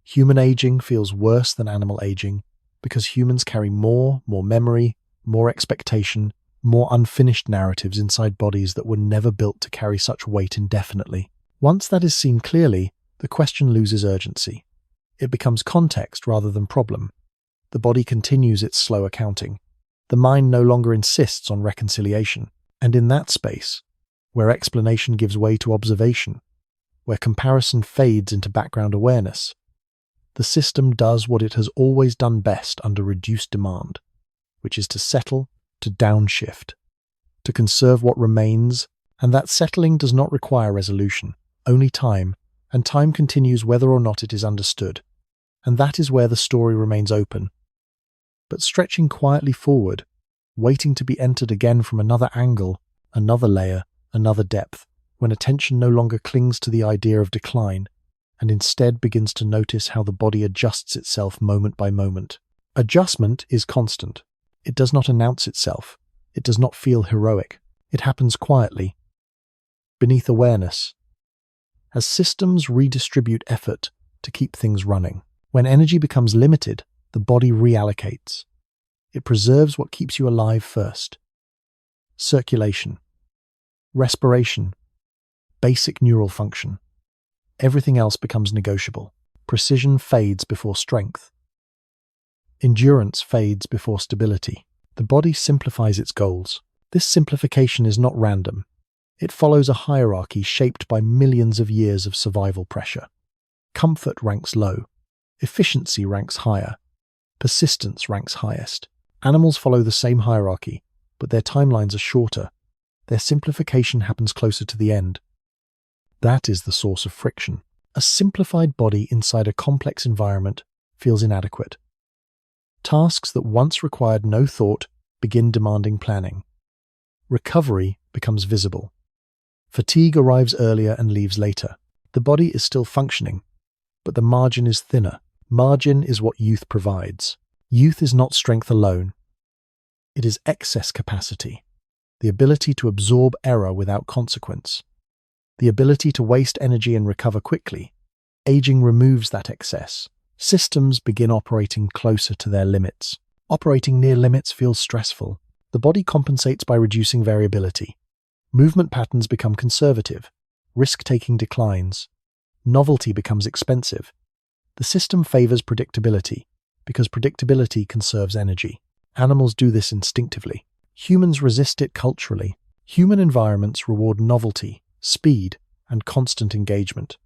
Human aging feels worse than animal aging because humans carry more memory, more expectation, more unfinished narratives inside bodies that were never built to carry such weight indefinitely. Once that is seen clearly, the question loses urgency. It becomes context rather than problem. The body continues its slow accounting. The mind no longer insists on reconciliation. And in that space, where explanation gives way to observation, where comparison fades into background awareness, the system does what it has always done best under reduced demand, which is to settle, to downshift, to conserve what remains, and that settling does not require resolution, only time, and time continues whether or not it is understood. And that is where the story remains open, but stretching quietly forward, waiting to be entered again from another angle, another layer, another depth, when attention no longer clings to the idea of decline, and instead begins to notice how the body adjusts itself moment by moment. Adjustment is constant. It does not announce itself. It does not feel heroic. It happens quietly, beneath awareness, as systems redistribute effort to keep things running. When energy becomes limited, the body reallocates. It preserves what keeps you alive first. Circulation, respiration, basic neural function. Everything else becomes negotiable. Precision fades before strength. Endurance fades before stability. The body simplifies its goals. This simplification is not random. It follows a hierarchy shaped by millions of years of survival pressure. Comfort ranks low. Efficiency ranks higher. Persistence ranks highest. Animals follow the same hierarchy, but their timelines are shorter. Their simplification happens closer to the end. That is the source of friction. A simplified body inside a complex environment feels inadequate. Tasks that once required no thought begin demanding planning. Recovery becomes visible. Fatigue arrives earlier and leaves later. The body is still functioning, but the margin is thinner. Margin is what youth provides. Youth is not strength alone. It is excess capacity, the ability to absorb error without consequence, the ability to waste energy and recover quickly. Aging removes that excess. Systems begin operating closer to their limits. Operating near limits feels stressful. The body compensates by reducing variability. Movement patterns become conservative. Risk-taking declines. Novelty becomes expensive. The system favors predictability, because predictability conserves energy. Animals do this instinctively. Humans resist it culturally. Human environments reward novelty, speed, and constant engagement.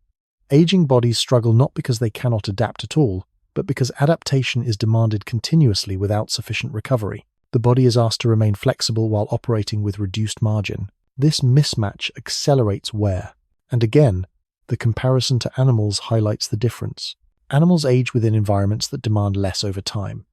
Aging bodies struggle not because they cannot adapt at all, but because adaptation is demanded continuously without sufficient recovery. The body is asked to remain flexible while operating with reduced margin. This mismatch accelerates wear. And again, the comparison to animals highlights the difference. Animals age within environments that demand less over time.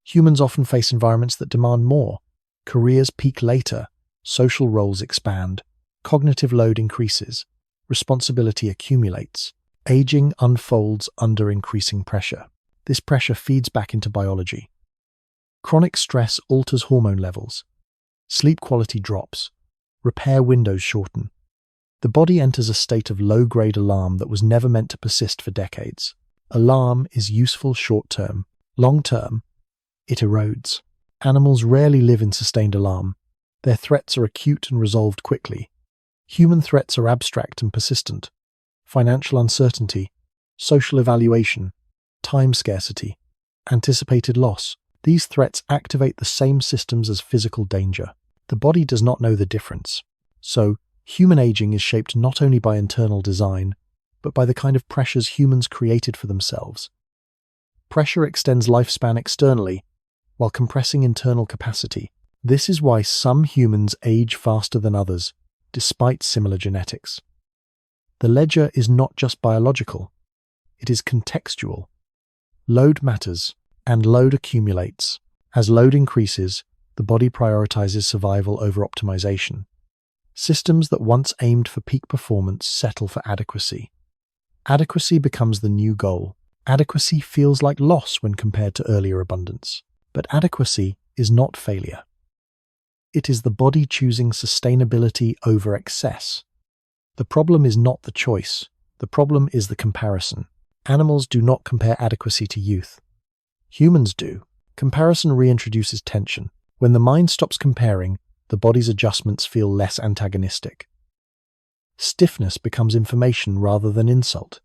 Humans often face environments that demand more. Careers peak later, social roles expand, cognitive load increases, responsibility accumulates. Aging unfolds under increasing pressure. This pressure feeds back into biology. Chronic stress alters hormone levels. Sleep quality drops. Repair windows shorten. The body enters a state of low-grade alarm that was never meant to persist for decades. Alarm is useful short-term. Long-term, it erodes. Animals rarely live in sustained alarm. Their threats are acute and resolved quickly. Human threats are abstract and persistent. Financial uncertainty, social evaluation, time scarcity, anticipated loss. These threats activate the same systems as physical danger. The body does not know the difference. So, human aging is shaped not only by internal design, but by the kind of pressures humans created for themselves. Pressure extends lifespan externally, while compressing internal capacity. This is why some humans age faster than others, despite similar genetics. The ledger is not just biological, it is contextual. Load matters, and load accumulates. As load increases, the body prioritizes survival over optimization. Systems that once aimed for peak performance settle for adequacy. Adequacy becomes the new goal. Adequacy feels like loss when compared to earlier abundance. But adequacy is not failure. It is the body choosing sustainability over excess. The problem is not the choice. The problem is the comparison. Animals do not compare adequacy to youth. Humans do. Comparison reintroduces tension. When the mind stops comparing, the body's adjustments feel less antagonistic. Stiffness becomes information rather than insult.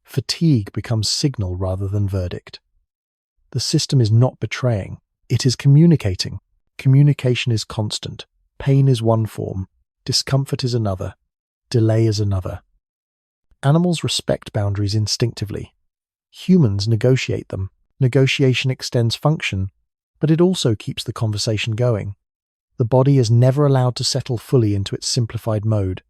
Fatigue becomes signal rather than verdict. The system is not betraying, it is communicating. Communication is constant. Pain is one form, discomfort is another, delay is another. Animals respect boundaries instinctively. Humans negotiate them. Negotiation extends function, but it also keeps the conversation going. The body is never allowed to settle fully into its simplified mode.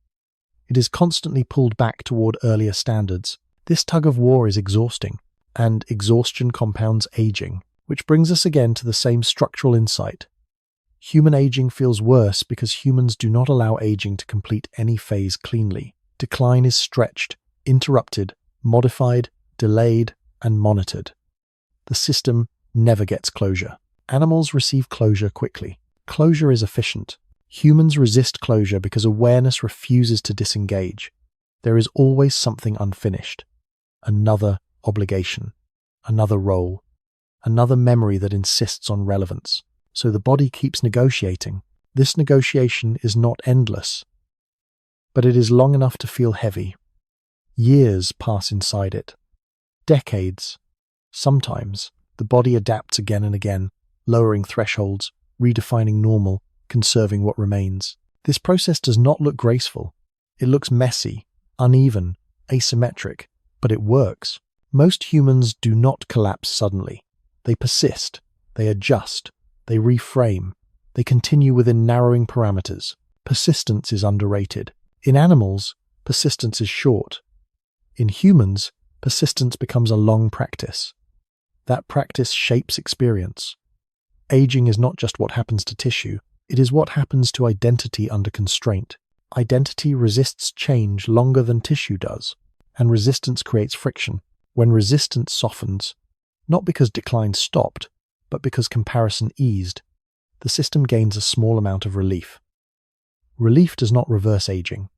It is constantly pulled back toward earlier standards. This tug of war is exhausting, and exhaustion compounds aging, which brings us again to the same structural insight. Human aging feels worse because humans do not allow aging to complete any phase cleanly. Decline is stretched, interrupted, modified, delayed, and monitored. The system never gets closure. Animals receive closure quickly. Closure is efficient. Humans resist closure because awareness refuses to disengage. There is always something unfinished. Another obligation, another role, another memory that insists on relevance. So the body keeps negotiating. This negotiation is not endless, but it is long enough to feel heavy. Years pass inside it. Decades. Sometimes the body adapts again and again, lowering thresholds, redefining normal, conserving what remains. This process does not look graceful. It looks messy, uneven, asymmetric, but it works. Most humans do not collapse suddenly. They persist, they adjust, they reframe, they continue within narrowing parameters. Persistence is underrated. In animals, persistence is short. In humans, persistence becomes a long practice. That practice shapes experience. Aging is not just what happens to tissue, it is what happens to identity under constraint. Identity resists change longer than tissue does, and resistance creates friction. When resistance softens, not because decline stopped, but because comparison eased, the system gains a small amount of relief. Relief does not reverse aging.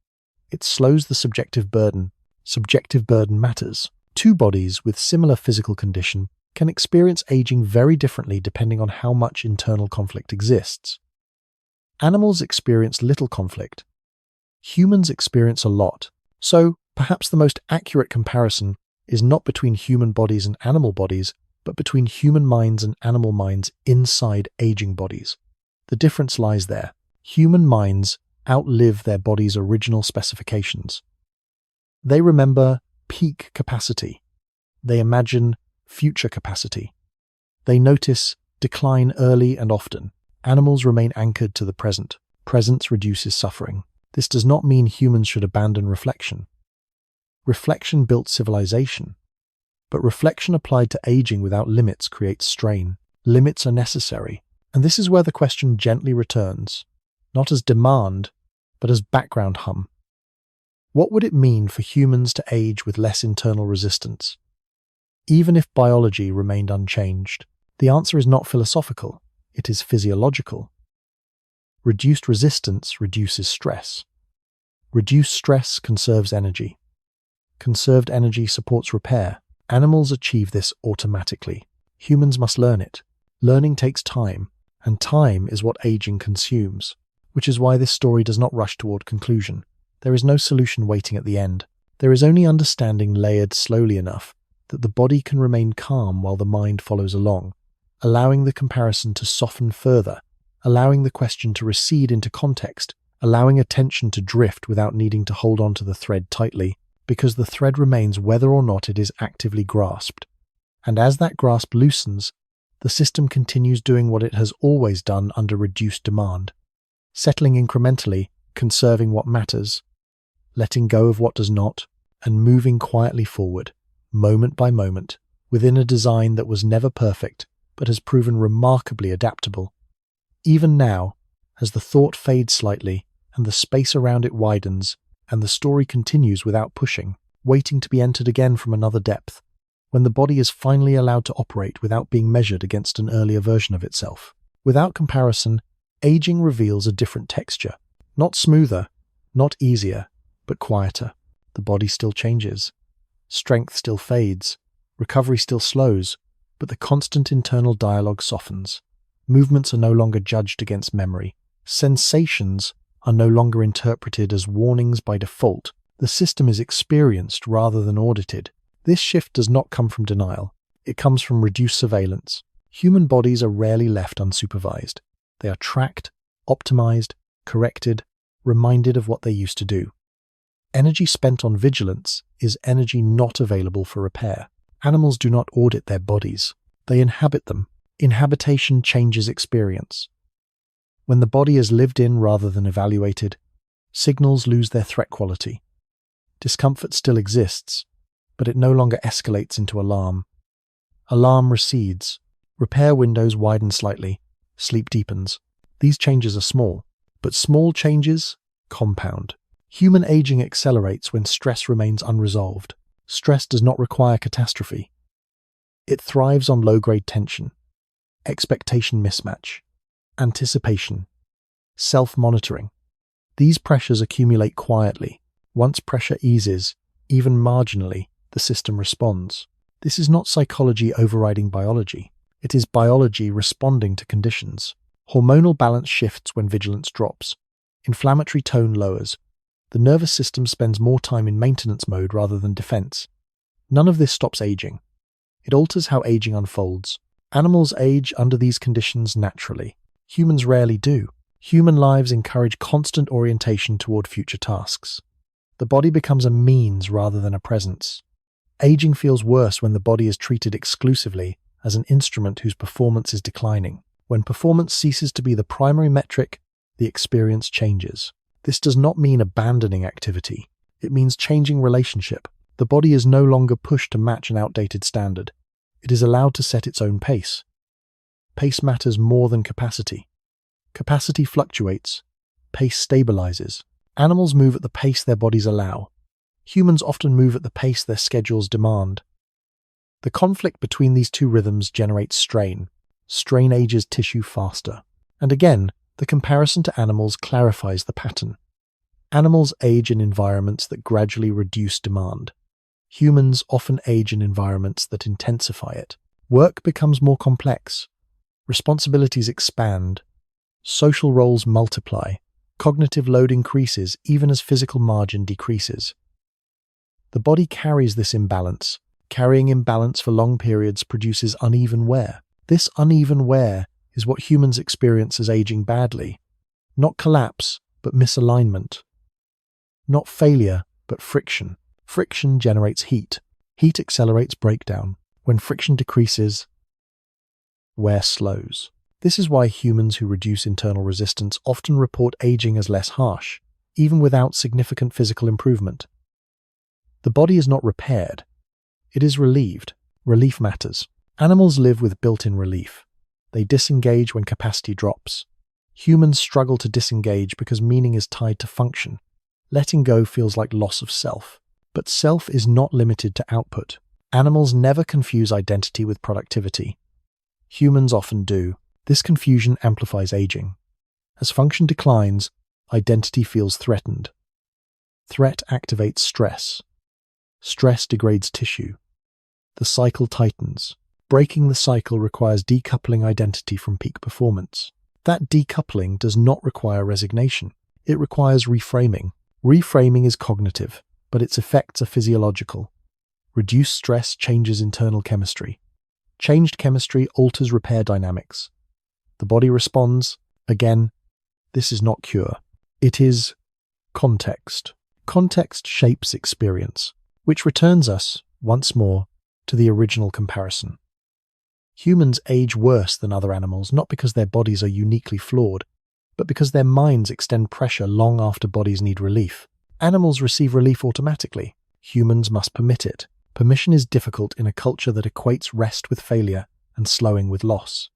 It slows the subjective burden. Subjective burden matters. Two bodies with similar physical condition can experience aging very differently depending on how much internal conflict exists. Animals experience little conflict. Humans experience a lot. So, perhaps the most accurate comparison is not between human bodies and animal bodies, but between human minds and animal minds inside aging bodies. The difference lies there. Human minds outlive their body's original specifications. They remember peak capacity. They imagine future capacity. They notice decline early and often. Animals remain anchored to the present. Presence reduces suffering. This does not mean humans should abandon reflection. Reflection built civilization. But reflection applied to aging without limits creates strain. Limits are necessary. And this is where the question gently returns, not as demand, but as background hum. What would it mean for humans to age with less internal resistance? Even if biology remained unchanged, the answer is not philosophical, it is physiological. Reduced resistance reduces stress. Reduced stress conserves energy. Conserved energy supports repair. Animals achieve this automatically. Humans must learn it. Learning takes time, and time is what aging consumes, which is why this story does not rush toward conclusion. There is no solution waiting at the end. There is only understanding layered slowly enough that the body can remain calm while the mind follows along, allowing the comparison to soften further, allowing the question to recede into context, allowing attention to drift without needing to hold on to the thread tightly, because the thread remains whether or not it is actively grasped. And as that grasp loosens, the system continues doing what it has always done under reduced demand, settling incrementally, conserving what matters, letting go of what does not, and moving quietly forward, moment by moment, within a design that was never perfect, but has proven remarkably adaptable. Even now, as the thought fades slightly, and the space around it widens, and the story continues without pushing, waiting to be entered again from another depth, when the body is finally allowed to operate without being measured against an earlier version of itself. Without comparison, aging reveals a different texture. Not smoother, not easier, but quieter. The body still changes. Strength still fades. Recovery still slows, but the constant internal dialogue softens. Movements are no longer judged against memory. Sensations are no longer interpreted as warnings by default. The system is experienced rather than audited. This shift does not come from denial. It comes from reduced surveillance. Human bodies are rarely left unsupervised. They are tracked, optimized, corrected, reminded of what they used to do. Energy spent on vigilance is energy not available for repair. Animals do not audit their bodies. They inhabit them. Inhabitation changes experience. When the body is lived in rather than evaluated, signals lose their threat quality. Discomfort still exists, but it no longer escalates into alarm. Alarm recedes. Repair windows widen slightly. Sleep deepens. These changes are small, but small changes compound. Human aging accelerates when stress remains unresolved. Stress does not require catastrophe. It thrives on low-grade tension, expectation mismatch, anticipation, self-monitoring. These pressures accumulate quietly. Once pressure eases, even marginally, the system responds. This is not psychology overriding biology. It is biology responding to conditions. Hormonal balance shifts when vigilance drops. Inflammatory tone lowers. The nervous system spends more time in maintenance mode rather than defense. None of this stops aging. It alters how aging unfolds. Animals age under these conditions naturally. Humans rarely do. Human lives encourage constant orientation toward future tasks. The body becomes a means rather than a presence. Aging feels worse when the body is treated exclusively as an instrument whose performance is declining. When performance ceases to be the primary metric, the experience changes. This does not mean abandoning activity. It means changing relationship. The body is no longer pushed to match an outdated standard. It is allowed to set its own pace. Pace matters more than capacity. Capacity fluctuates. Pace stabilizes. Animals move at the pace their bodies allow. Humans often move at the pace their schedules demand. The conflict between these two rhythms generates strain. Strain ages tissue faster. And again, the comparison to animals clarifies the pattern. Animals age in environments that gradually reduce demand. Humans often age in environments that intensify it. Work becomes more complex. Responsibilities expand. Social roles multiply. Cognitive load increases even as physical margin decreases. The body carries this imbalance. Carrying imbalance for long periods produces uneven wear. This uneven wear is what humans experience as aging badly. Not collapse, but misalignment. Not failure, but friction. Friction generates heat. Heat accelerates breakdown. When friction decreases, wear slows. This is why humans who reduce internal resistance often report aging as less harsh, even without significant physical improvement. The body is not repaired. It is relieved. Relief matters. Animals live with built-in relief. They disengage when capacity drops. Humans struggle to disengage because meaning is tied to function. Letting go feels like loss of self. But self is not limited to output. Animals never confuse identity with productivity. Humans often do. This confusion amplifies aging. As function declines, identity feels threatened. Threat activates stress. Stress degrades tissue. The cycle tightens. Breaking the cycle requires decoupling identity from peak performance. That decoupling does not require resignation. It requires reframing. Reframing is cognitive, but its effects are physiological. Reduced stress changes internal chemistry. Changed chemistry alters repair dynamics. The body responds. Again, this is not cure. It is context. Context shapes experience, which returns us, once more, to the original comparison. Humans age worse than other animals not because their bodies are uniquely flawed, but because their minds extend pressure long after bodies need relief. Animals receive relief automatically. Humans must permit it. Permission is difficult in a culture that equates rest with failure and slowing with loss.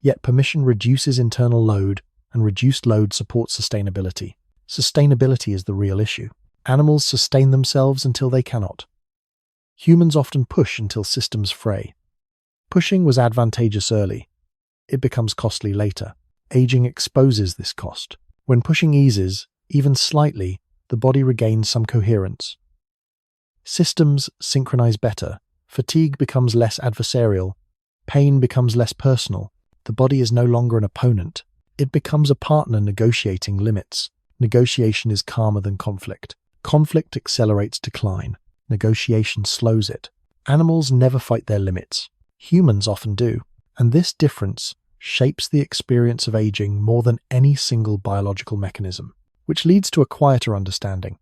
Yet permission reduces internal load, and reduced load supports sustainability. Sustainability is the real issue. Animals sustain themselves until they cannot. Humans often push until systems fray. Pushing was advantageous early. It becomes costly later. Aging exposes this cost. When pushing eases, even slightly, the body regains some coherence. Systems synchronize better. Fatigue becomes less adversarial. Pain becomes less personal. The body is no longer an opponent. It becomes a partner negotiating limits. Negotiation is calmer than conflict. Conflict accelerates decline. Negotiation slows it. Animals never fight their limits. Humans often do. And this difference shapes the experience of aging more than any single biological mechanism, which leads to a quieter understanding.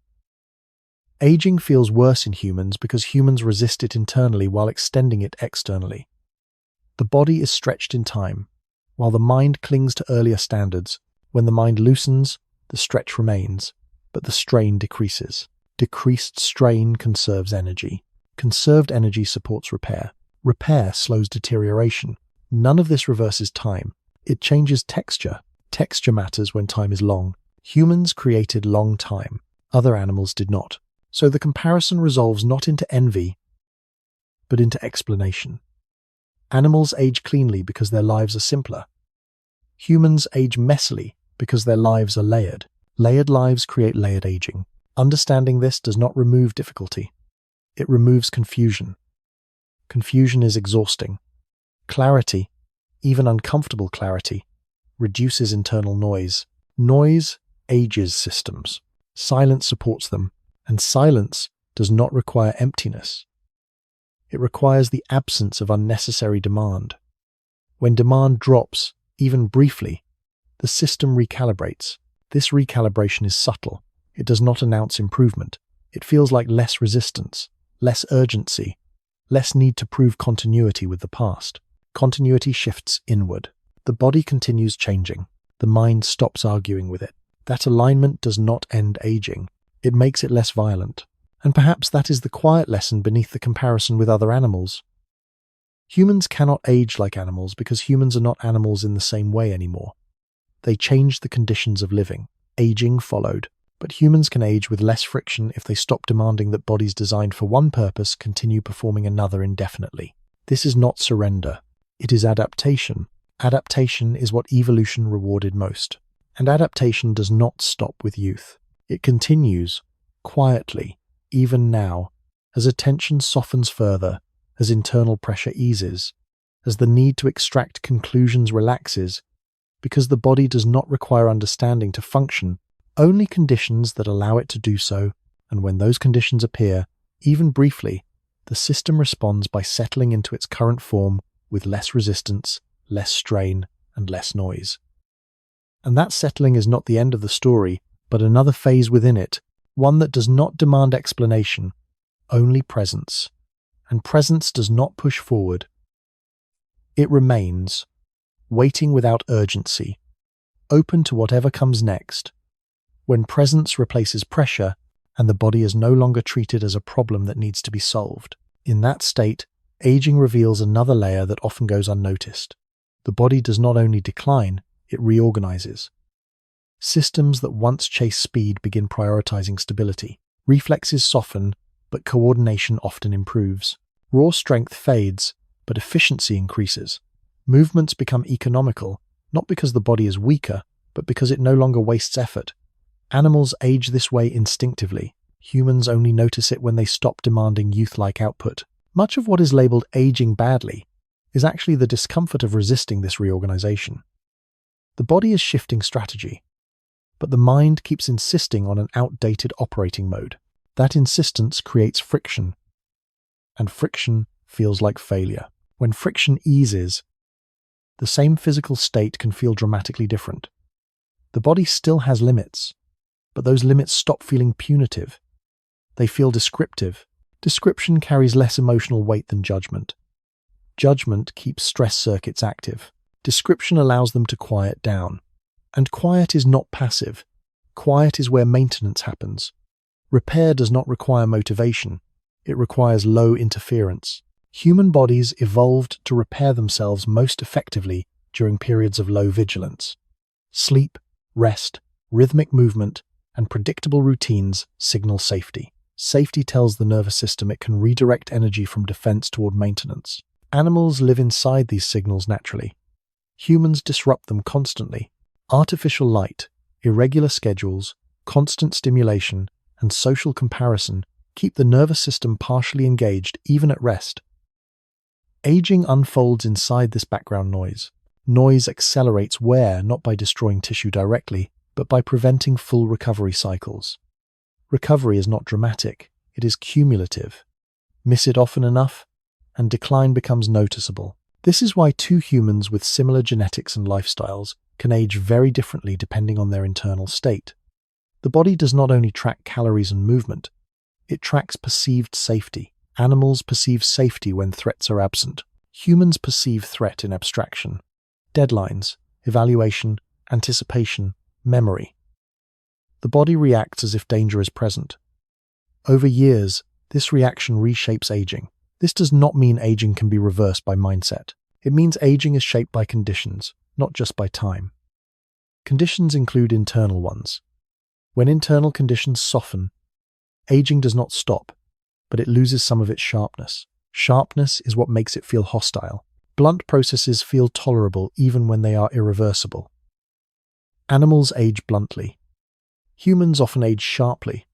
Aging feels worse in humans because humans resist it internally while extending it externally. The body is stretched in time, while the mind clings to earlier standards. When the mind loosens, the stretch remains, but the strain decreases. Decreased strain conserves energy. Conserved energy supports repair. Repair slows deterioration. None of this reverses time. It changes texture. Texture matters when time is long. Humans created long time. Other animals did not. So the comparison resolves not into envy, but into explanation. Animals age cleanly because their lives are simpler. Humans age messily because their lives are layered. Layered lives create layered aging. Understanding this does not remove difficulty. It removes confusion. Confusion is exhausting. Clarity, even uncomfortable clarity, reduces internal noise. Noise ages systems. Silence supports them. And silence does not require emptiness. It requires the absence of unnecessary demand. When demand drops, even briefly, the system recalibrates. This recalibration is subtle. It does not announce improvement. It feels like less resistance, less urgency, less need to prove continuity with the past. Continuity shifts inward. The body continues changing. The mind stops arguing with it. That alignment does not end aging. It makes it less violent. And perhaps that is the quiet lesson beneath the comparison with other animals. Humans cannot age like animals because humans are not animals in the same way anymore. They changed the conditions of living. Aging followed. But humans can age with less friction if they stop demanding that bodies designed for one purpose continue performing another indefinitely. This is not surrender. It is adaptation. Adaptation is what evolution rewarded most. And adaptation does not stop with youth. It continues, quietly, even now, as attention softens further, as internal pressure eases, as the need to extract conclusions relaxes, because the body does not require understanding to function, only conditions that allow it to do so, and when those conditions appear, even briefly, the system responds by settling into its current form with less resistance, less strain, and less noise. And that settling is not the end of the story, but another phase within it, one that does not demand explanation, only presence. And presence does not push forward. It remains, waiting without urgency, open to whatever comes next. When presence replaces pressure, and the body is no longer treated as a problem that needs to be solved. In that state, aging reveals another layer that often goes unnoticed. The body does not only decline, it reorganizes. Systems that once chased speed begin prioritizing stability. Reflexes soften, but coordination often improves. Raw strength fades, but efficiency increases. Movements become economical, not because the body is weaker, but because it no longer wastes effort. Animals age this way instinctively. Humans only notice it when they stop demanding youth-like output. Much of what is labeled aging badly is actually the discomfort of resisting this reorganization. The body is shifting strategy, but the mind keeps insisting on an outdated operating mode. That insistence creates friction. and friction feels like failure. When friction eases, the same physical state can feel dramatically different. The body still has limits, but those limits stop feeling punitive. They feel descriptive. Description carries less emotional weight than judgment. Judgment keeps stress circuits active. Description allows them to quiet down. And quiet is not passive. Quiet is where maintenance happens. Repair does not require motivation. It requires low interference. Human bodies evolved to repair themselves most effectively during periods of low vigilance. Sleep, rest, rhythmic movement, and predictable routines signal safety. Safety tells the nervous system it can redirect energy from defense toward maintenance. Animals live inside these signals naturally. Humans disrupt them constantly. Artificial light, irregular schedules, constant stimulation, and social comparison keep the nervous system partially engaged even at rest. Aging unfolds inside this background noise. Noise accelerates wear not by destroying tissue directly, but by preventing full recovery cycles. Recovery is not dramatic, it is cumulative. Miss it often enough, and decline becomes noticeable. This is why two humans with similar genetics and lifestyles can age very differently depending on their internal state. The body does not only track calories and movement, it tracks perceived safety. Animals perceive safety when threats are absent. Humans perceive threat in abstraction. Deadlines, evaluation, anticipation, memory. The body reacts as if danger is present. Over years, this reaction reshapes aging. This does not mean aging can be reversed by mindset. It means aging is shaped by conditions, not just by time. Conditions include internal ones. When internal conditions soften, aging does not stop, but it loses some of its sharpness. Sharpness is what makes it feel hostile. Blunt processes feel tolerable even when they are irreversible. Animals age bluntly. Humans often age sharply.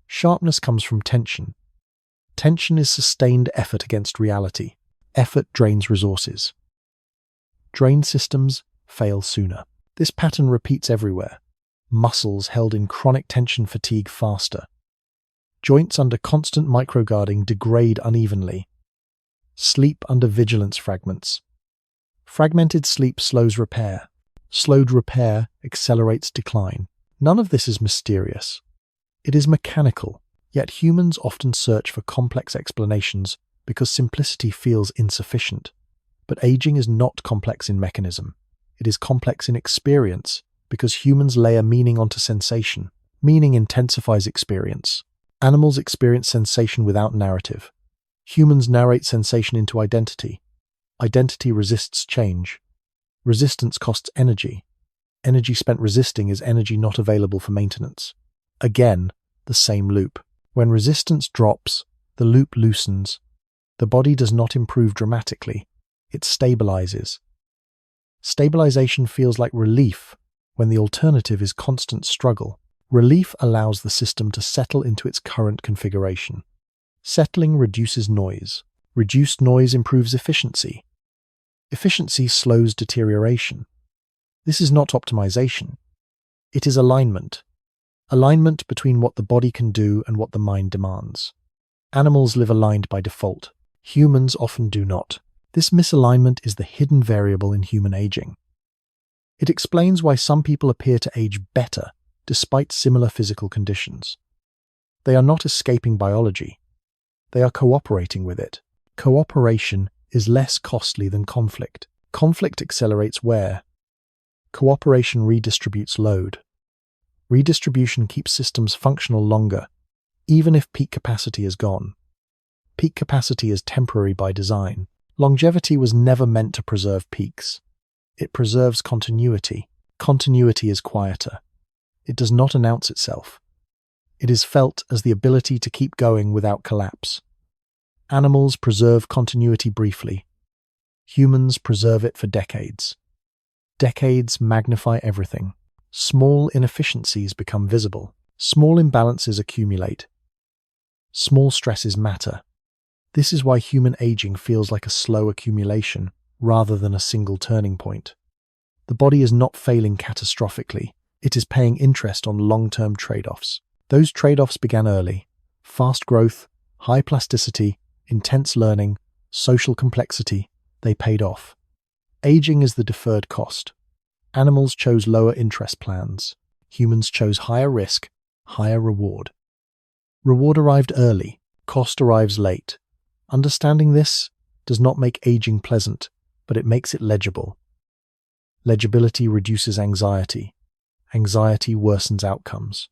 Sharpness comes from tension. Tension is sustained effort against reality. Effort drains resources. Drained systems fail sooner. This pattern repeats everywhere. Muscles held in chronic tension fatigue faster. Joints under constant microguarding degrade unevenly. Sleep under vigilance fragments. Fragmented sleep slows repair. Slowed repair accelerates decline. None of this is mysterious. It is mechanical, yet humans often search for complex explanations because simplicity feels insufficient. But aging is not complex in mechanism. It is complex in experience because humans layer meaning onto sensation. Meaning intensifies experience. Animals experience sensation without narrative. Humans narrate sensation into identity. Identity resists change. Resistance costs energy. Energy spent resisting is energy not available for maintenance. Again, the same loop. When resistance drops, the loop loosens. The body does not improve dramatically. It stabilizes. Stabilization feels like relief when the alternative is constant struggle. Relief allows the system to settle into its current configuration. Settling reduces noise. Reduced noise improves efficiency. Efficiency slows deterioration. This is not optimization. It is alignment. Alignment between what the body can do and what the mind demands. Animals live aligned by default. Humans often do not. This misalignment is the hidden variable in human aging. It explains why some people appear to age better despite similar physical conditions. They are not escaping biology. They are cooperating with it. Cooperation is less costly than conflict. Conflict accelerates wear. Cooperation redistributes load. Redistribution keeps systems functional longer, even if peak capacity is gone. Peak capacity is temporary by design. Longevity was never meant to preserve peaks. It preserves continuity. Continuity is quieter. It does not announce itself. It is felt as the ability to keep going without collapse. Animals preserve continuity briefly. Humans preserve it for decades. Decades magnify everything. Small inefficiencies become visible. Small imbalances accumulate. Small stresses matter. This is why human aging feels like a slow accumulation rather than a single turning point. The body is not failing catastrophically. It is paying interest on long-term trade-offs. Those trade-offs began early. Fast growth, high plasticity, Intense learning, social complexity, they paid off. Aging is the deferred cost. Animals chose lower interest plans. Humans chose higher risk, higher reward. Reward arrived early, cost arrives late. Understanding this does not make aging pleasant, but it makes it legible. Legibility reduces anxiety. Anxiety worsens outcomes.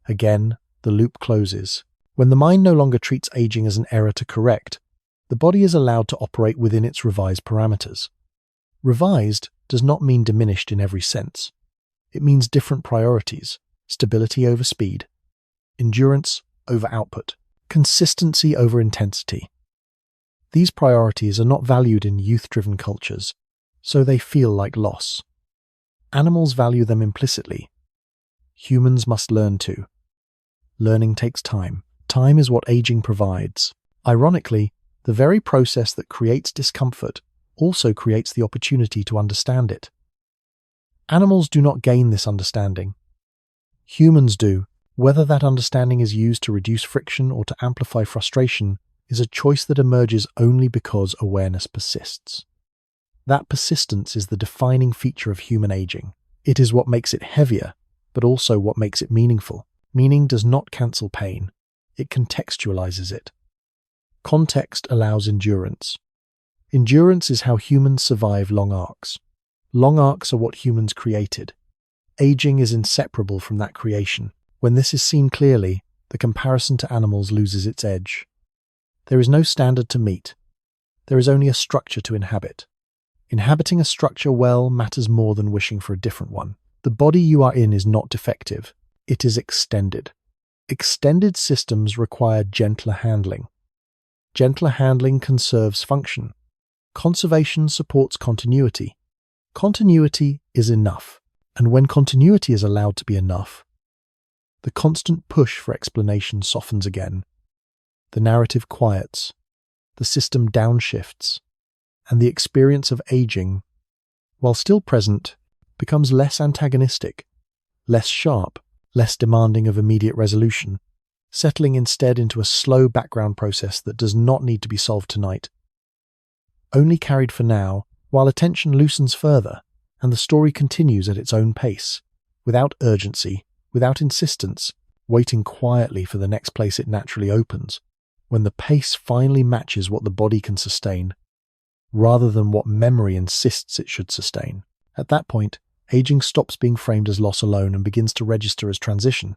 Again, the loop closes. When the mind no longer treats aging as an error to correct, the body is allowed to operate within its revised parameters. Revised does not mean diminished in every sense. It means different priorities: stability over speed, endurance over output, consistency over intensity. These priorities are not valued in youth-driven cultures, so they feel like loss. Animals value them implicitly. Humans must learn to. Learning takes time. Time is what aging provides. Ironically, the very process that creates discomfort also creates the opportunity to understand it. Animals do not gain this understanding. Humans do. Whether that understanding is used to reduce friction or to amplify frustration is a choice that emerges only because awareness persists. That persistence is the defining feature of human aging. It is what makes it heavier, but also what makes it meaningful. Meaning does not cancel pain. It contextualizes it. Context allows endurance. Endurance is how humans survive long arcs. Long arcs are what humans created. Aging is inseparable from that creation. When this is seen clearly, the comparison to animals loses its edge. There is no standard to meet. There is only a structure to inhabit. Inhabiting a structure well matters more than wishing for a different one. The body you are in is not defective. It is extended. Extended systems require gentler handling. Gentler handling conserves function. Conservation supports continuity. Continuity is enough, and when continuity is allowed to be enough, the constant push for explanation softens again. The narrative quiets, the system downshifts, and the experience of aging, while still present, becomes less antagonistic, less sharp, less demanding of immediate resolution, settling instead into a slow background process that does not need to be solved tonight. Only carried for now, while attention loosens further, and the story continues at its own pace, without urgency, without insistence, waiting quietly for the next place it naturally opens, when the pace finally matches what the body can sustain, rather than what memory insists it should sustain. At that point, aging stops being framed as loss alone and begins to register as transition.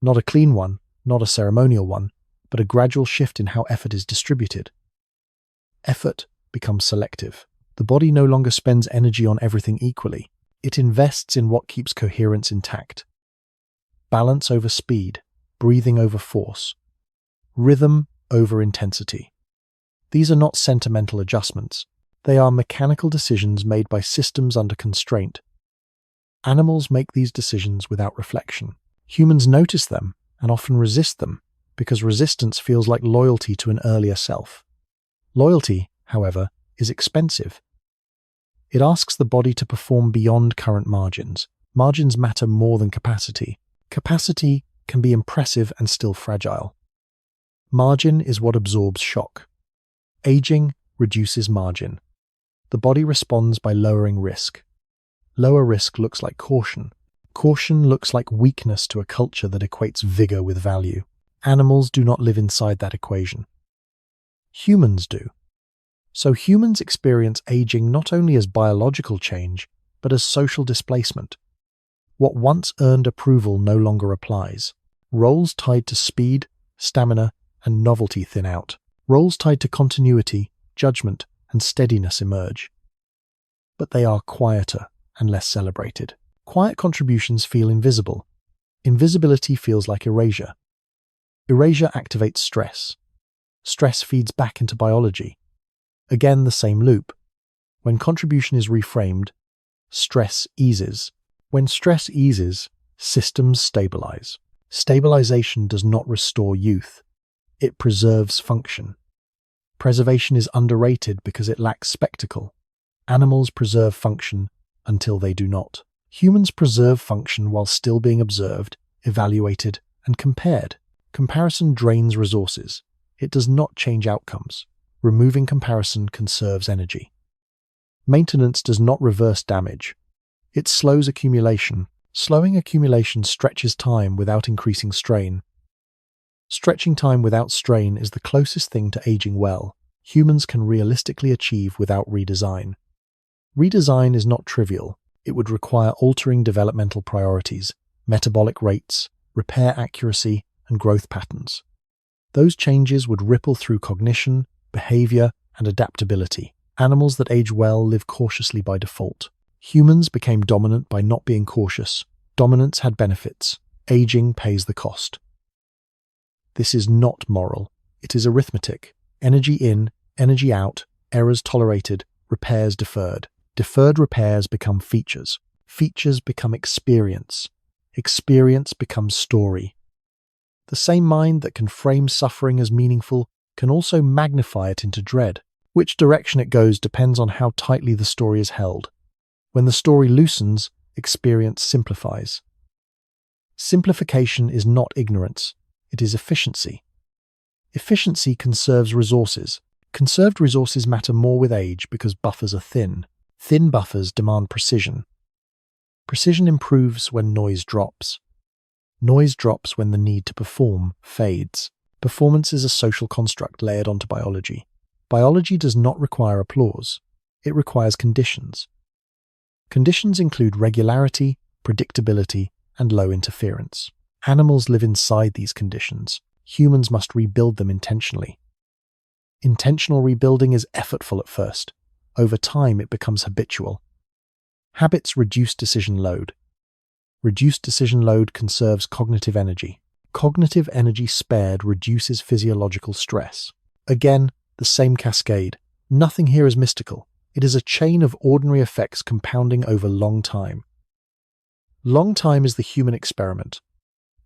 Not a clean one, not a ceremonial one, but a gradual shift in how effort is distributed. Effort becomes selective. The body no longer spends energy on everything equally. It invests in what keeps coherence intact. Balance over speed, breathing over force, rhythm over intensity. These are not sentimental adjustments. They are mechanical decisions made by systems under constraint. Animals make these decisions without reflection. Humans notice them and often resist them because resistance feels like loyalty to an earlier self. Loyalty, however, is expensive. It asks the body to perform beyond current margins. Margins matter more than capacity. Capacity can be impressive and still fragile. Margin is what absorbs shock. Aging reduces margin. The body responds by lowering risk. Lower risk looks like caution. Caution looks like weakness to a culture that equates vigor with value. Animals do not live inside that equation. Humans do. So humans experience aging not only as biological change, but as social displacement. What once earned approval no longer applies. Roles tied to speed, stamina, and novelty thin out. Roles tied to continuity, judgment, and steadiness emerge. But they are quieter and less celebrated. Quiet contributions feel invisible. Invisibility feels like erasure. Erasure activates stress. Stress feeds back into biology. Again, the same loop. When contribution is reframed, stress eases. When stress eases, systems stabilize. Stabilization does not restore youth. It preserves function. Preservation is underrated because it lacks spectacle. Animals preserve function until they do not. Humans preserve function while still being observed, evaluated, and compared. Comparison drains resources. It does not change outcomes. Removing comparison conserves energy. Maintenance does not reverse damage. It slows accumulation. Slowing accumulation stretches time without increasing strain. Stretching time without strain is the closest thing to aging well humans can realistically achieve without redesign. Redesign is not trivial. It would require altering developmental priorities, metabolic rates, repair accuracy, and growth patterns. Those changes would ripple through cognition, behavior, and adaptability. Animals that age well live cautiously by default. Humans became dominant by not being cautious. Dominance had benefits. Aging pays the cost. This is not moral. It is arithmetic. Energy in, energy out, errors tolerated, repairs deferred. Deferred repairs become features. Features become experience. Experience becomes story. The same mind that can frame suffering as meaningful can also magnify it into dread. Which direction it goes depends on how tightly the story is held. When the story loosens, experience simplifies. Simplification is not ignorance, it is efficiency. Efficiency conserves resources. Conserved resources matter more with age because buffers are thin. Thin buffers demand precision. Precision improves when noise drops. Noise drops when the need to perform fades. Performance is a social construct layered onto biology. Biology does not require applause. It requires conditions. Conditions include regularity, predictability, and low interference. Animals live inside these conditions. Humans must rebuild them intentionally. Intentional rebuilding is effortful at first. Over time, it becomes habitual. Habits reduce decision load. Reduced decision load conserves cognitive energy. Cognitive energy spared reduces physiological stress. Again, the same cascade. Nothing here is mystical. It is a chain of ordinary effects compounding over long time. Long time is the human experiment.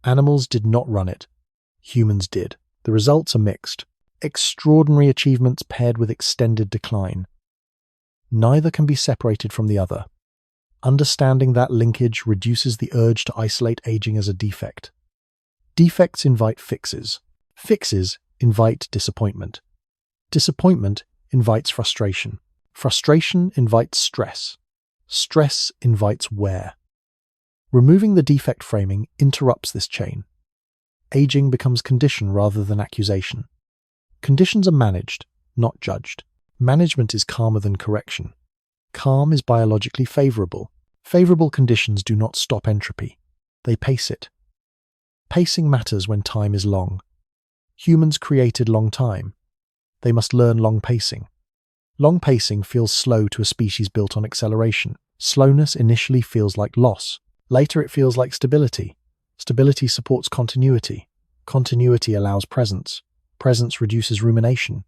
Animals did not run it. Humans did. The results are mixed. Extraordinary achievements paired with extended decline. Neither can be separated from the other. Understanding that linkage reduces the urge to isolate aging as a defect. Defects invite fixes. Fixes invite disappointment. Disappointment invites frustration. Frustration invites stress. Stress invites wear. Removing the defect framing interrupts this chain. Aging becomes condition rather than accusation. Conditions are managed, not judged. Management is calmer than correction. Calm is biologically favorable. Favorable conditions do not stop entropy. They pace it. Pacing matters when time is long. Humans created long time. They must learn long pacing. Long pacing feels slow to a species built on acceleration. Slowness initially feels like loss. Later it feels like stability. Stability supports continuity. Continuity allows presence. Presence reduces rumination.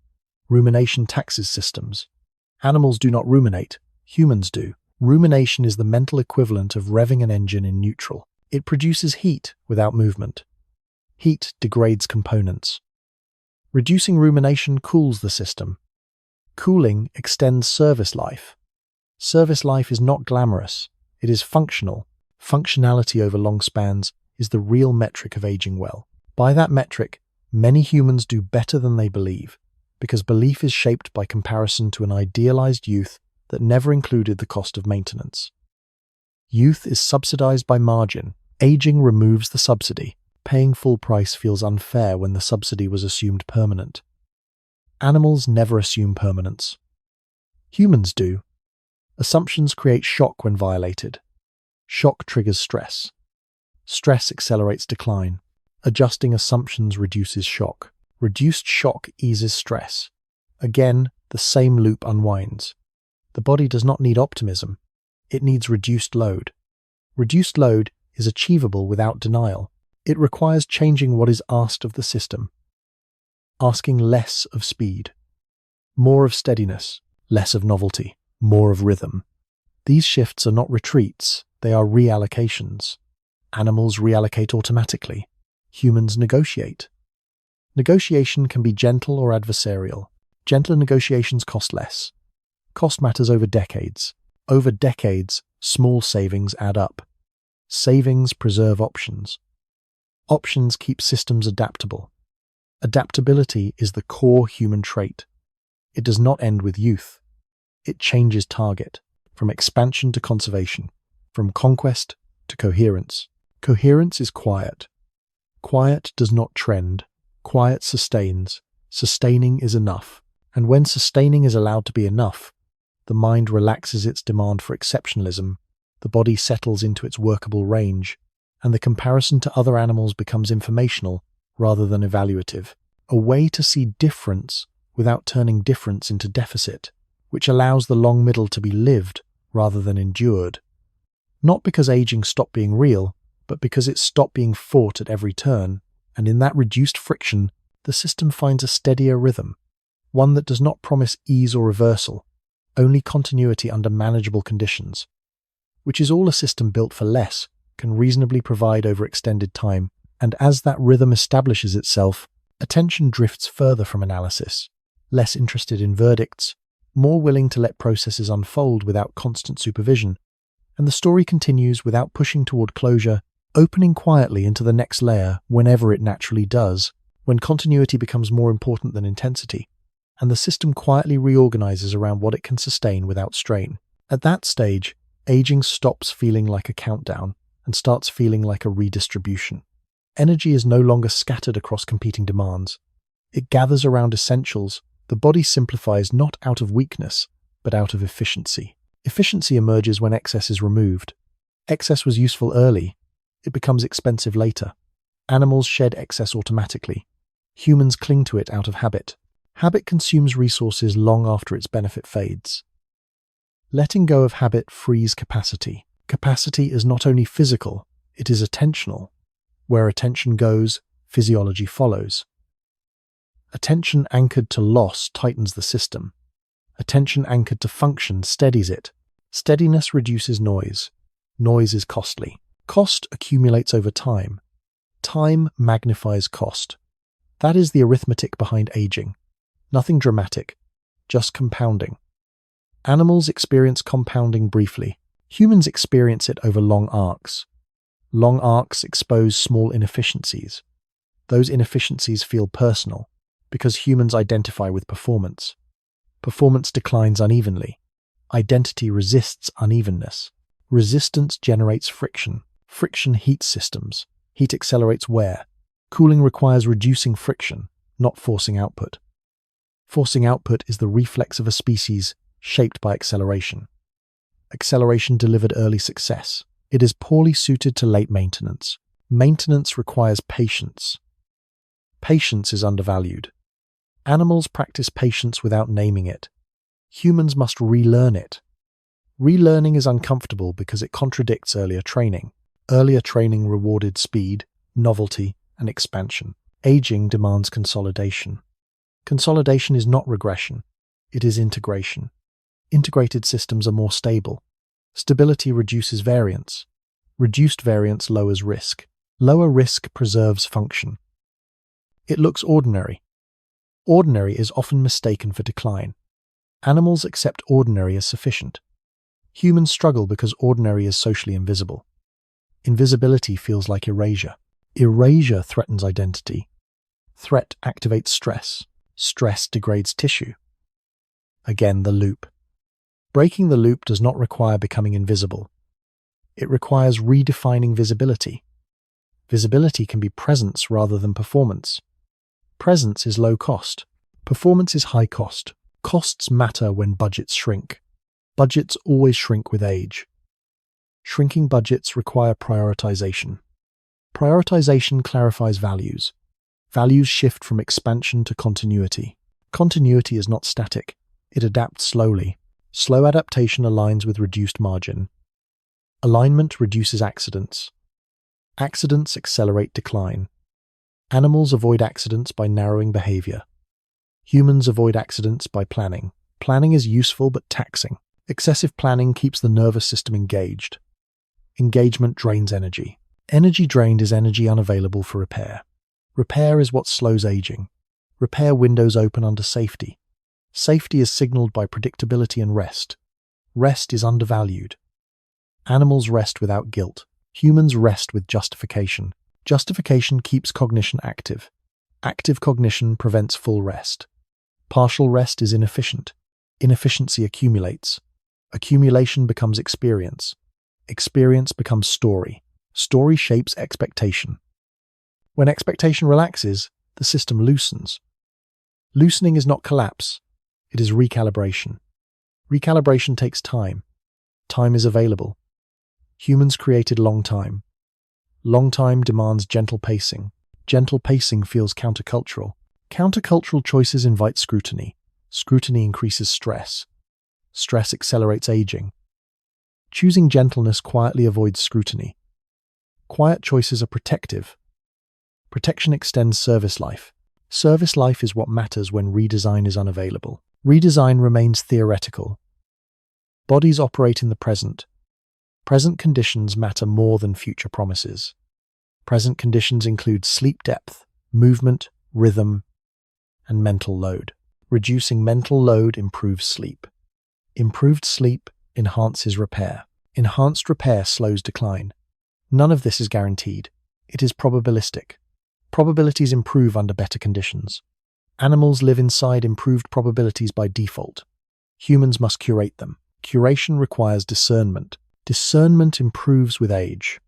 Rumination taxes systems. Animals do not ruminate. Humans do. Rumination is the mental equivalent of revving an engine in neutral. It produces heat without movement. Heat degrades components. Reducing rumination cools the system. Cooling extends service life. Service life is not glamorous. It is functional. Functionality over long spans is the real metric of aging well. By that metric, many humans do better than they believe, because belief is shaped by comparison to an idealized youth that never included the cost of maintenance. Youth is subsidized by margin. Aging removes the subsidy. Paying full price feels unfair when the subsidy was assumed permanent. Animals never assume permanence. Humans do. Assumptions create shock when violated. Shock triggers stress. Stress accelerates decline. Adjusting assumptions reduces shock. Reduced shock eases stress. Again, the same loop unwinds. The body does not need optimism. It needs reduced load. Reduced load is achievable without denial. It requires changing what is asked of the system. Asking less of speed. More of steadiness. Less of novelty. More of rhythm. These shifts are not retreats. They are reallocations. Animals reallocate automatically. Humans negotiate. Negotiation can be gentle or adversarial. Gentler negotiations cost less. Cost matters over decades. Over decades, small savings add up. Savings preserve options. Options keep systems adaptable. Adaptability is the core human trait. It does not end with youth. It changes target, from expansion to conservation, from conquest to coherence. Coherence is quiet. Quiet does not trend. Quiet sustains. Sustaining is enough. And when sustaining is allowed to be enough, the mind relaxes its demand for exceptionalism, the body settles into its workable range, and the comparison to other animals becomes informational rather than evaluative, a way to see difference without turning difference into deficit, which allows the long middle to be lived rather than endured. Not because aging stopped being real, but because it stopped being fought at every turn, and in that reduced friction, the system finds a steadier rhythm, one that does not promise ease or reversal, only continuity under manageable conditions, which is all a system built for less can reasonably provide over extended time. And as that rhythm establishes itself, attention drifts further from analysis, less interested in verdicts, more willing to let processes unfold without constant supervision, and the story continues without pushing toward closure, opening quietly into the next layer whenever it naturally does, when continuity becomes more important than intensity, and the system quietly reorganizes around what it can sustain without strain. At that stage, aging stops feeling like a countdown and starts feeling like a redistribution. Energy is no longer scattered across competing demands. It gathers around essentials. The body simplifies not out of weakness, but out of efficiency. Efficiency emerges when excess is removed. Excess was useful early. It becomes expensive later. Animals shed excess automatically. Humans cling to it out of habit. Habit consumes resources long after its benefit fades. Letting go of habit frees capacity. Capacity is not only physical, it is attentional. Where attention goes, physiology follows. Attention anchored to loss tightens the system. Attention anchored to function steadies it. Steadiness reduces noise. Noise is costly. Cost accumulates over time. Time magnifies cost. That is the arithmetic behind aging. Nothing dramatic, just compounding. Animals experience compounding briefly. Humans experience it over long arcs. Long arcs expose small inefficiencies. Those inefficiencies feel personal, because humans identify with performance. Performance declines unevenly. Identity resists unevenness. Resistance generates friction. Friction heats systems. Heat accelerates wear. Cooling requires reducing friction, not forcing output. Forcing output is the reflex of a species shaped by acceleration. Acceleration delivered early success. It is poorly suited to late maintenance. Maintenance requires patience. Patience is undervalued. Animals practice patience without naming it. Humans must relearn it. Relearning is uncomfortable because it contradicts earlier training. Earlier training rewarded speed, novelty, and expansion. Aging demands consolidation. Consolidation is not regression. It is integration. Integrated systems are more stable. Stability reduces variance. Reduced variance lowers risk. Lower risk preserves function. It looks ordinary. Ordinary is often mistaken for decline. Animals accept ordinary as sufficient. Humans struggle because ordinary is socially invisible. Invisibility feels like erasure. Erasure threatens identity. Threat activates stress. Stress degrades tissue. Again, the loop. Breaking the loop does not require becoming invisible. It requires redefining visibility. Visibility can be presence rather than performance. Presence is low cost. Performance is high cost. Costs matter when budgets shrink. Budgets always shrink with age. Shrinking budgets require prioritization. Prioritization clarifies values. Values shift from expansion to continuity. Continuity is not static. It adapts slowly. Slow adaptation aligns with reduced margin. Alignment reduces accidents. Accidents accelerate decline. Animals avoid accidents by narrowing behavior. Humans avoid accidents by planning. Planning is useful but taxing. Excessive planning keeps the nervous system engaged. Engagement drains energy. Energy drained is energy unavailable for repair. Repair is what slows aging. Repair windows open under safety. Safety is signaled by predictability and rest. Rest is undervalued. Animals rest without guilt. Humans rest with justification. Justification keeps cognition active. Active cognition prevents full rest. Partial rest is inefficient. Inefficiency accumulates. Accumulation becomes experience. Experience becomes story. Story shapes expectation. When expectation relaxes, the system loosens. Loosening is not collapse, it is recalibration. Recalibration takes time. Time is available. Humans created long time. Long time demands gentle pacing. Gentle pacing feels countercultural. Countercultural choices invite scrutiny. Scrutiny increases stress. Stress accelerates aging. Choosing gentleness quietly avoids scrutiny. Quiet choices are protective. Protection extends service life. Service life is what matters when redesign is unavailable. Redesign remains theoretical. Bodies operate in the present. Present conditions matter more than future promises. Present conditions include sleep depth, movement, rhythm, and mental load. Reducing mental load improves sleep. Improved sleep enhances repair. Enhanced repair slows decline. None of this is guaranteed. It is probabilistic. Probabilities improve under better conditions. Animals live inside improved probabilities by default. Humans must curate them. Curation requires discernment. Discernment improves with age.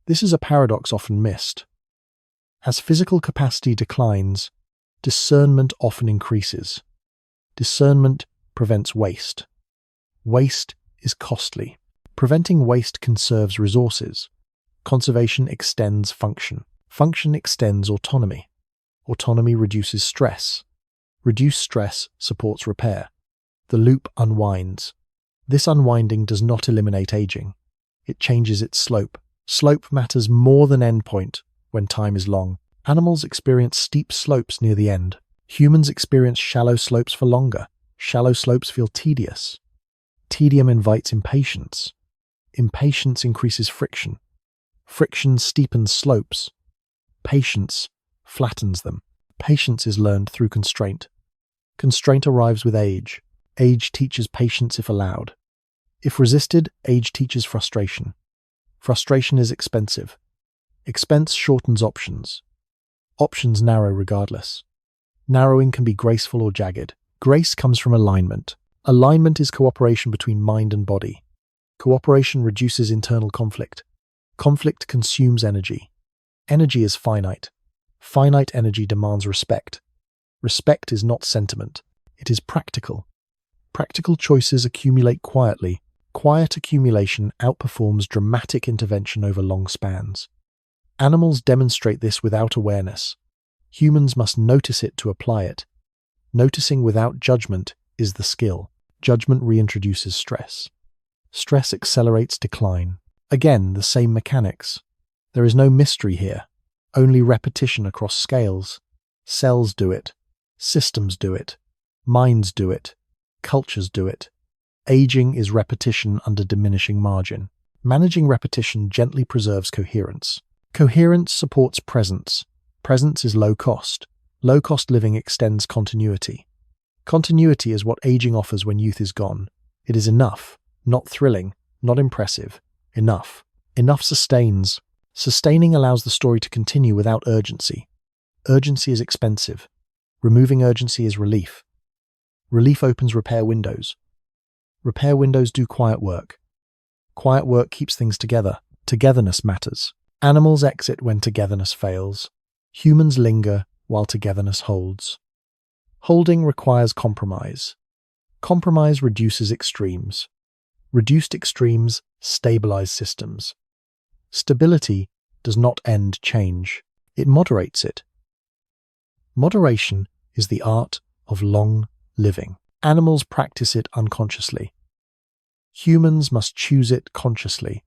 This is a paradox often missed. As physical capacity declines, discernment often increases. Discernment prevents waste. Waste is costly. Preventing waste conserves resources. Conservation extends function. Function extends autonomy. Autonomy reduces stress. Reduced stress supports repair. The loop unwinds. This unwinding does not eliminate aging. It changes its slope. Slope matters more than endpoint when time is long. Animals experience steep slopes near the end. Humans experience shallow slopes for longer. Shallow slopes feel tedious. Tedium invites impatience. Impatience increases friction. Friction steepens slopes. Patience flattens them. Patience is learned through constraint. Constraint arrives with age. Age teaches patience if allowed. If resisted, age teaches frustration. Frustration is expensive. Expense shortens options. Options narrow regardless. Narrowing can be graceful or jagged. Grace comes from alignment. Alignment is cooperation between mind and body. Cooperation reduces internal conflict. Conflict consumes energy. Energy is finite. Finite energy demands respect. Respect is not sentiment. It is practical. Practical choices accumulate quietly. Quiet accumulation outperforms dramatic intervention over long spans. Animals demonstrate this without awareness. Humans must notice it to apply it. Noticing without judgment is the skill. Judgment reintroduces stress. Stress accelerates decline. Again, the same mechanics. There is no mystery here, only repetition across scales. Cells do it. Systems do it. Minds do it. Cultures do it. Aging is repetition under diminishing margin. Managing repetition gently preserves coherence. Coherence supports presence. Presence is low cost. Low-cost living extends continuity. Continuity is what aging offers when youth is gone. It is enough, not thrilling, not impressive. Enough. Enough sustains. Sustaining allows the story to continue without urgency. Urgency is expensive. Removing urgency is relief. Relief opens repair windows. Repair windows do quiet work. Quiet work keeps things together. Togetherness matters. Animals exit when togetherness fails. Humans linger while togetherness holds. Holding requires compromise. Compromise reduces extremes. Reduced extremes stabilize systems. Stability does not end change. It moderates it. Moderation is the art of long living. Animals practice it unconsciously. Humans must choose it consciously.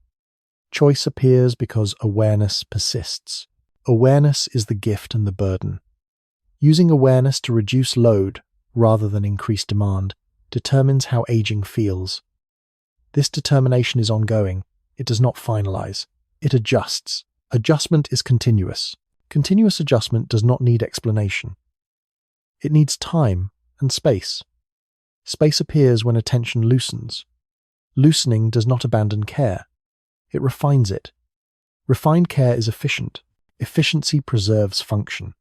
Choice appears because awareness persists. Awareness is the gift and the burden. Using awareness to reduce load rather than increase demand determines how aging feels. This determination is ongoing. It does not finalize. It adjusts. Adjustment is continuous. Continuous adjustment does not need explanation. It needs time and space. Space appears when attention loosens. Loosening does not abandon care. It refines it. Refined care is efficient. Efficiency preserves function.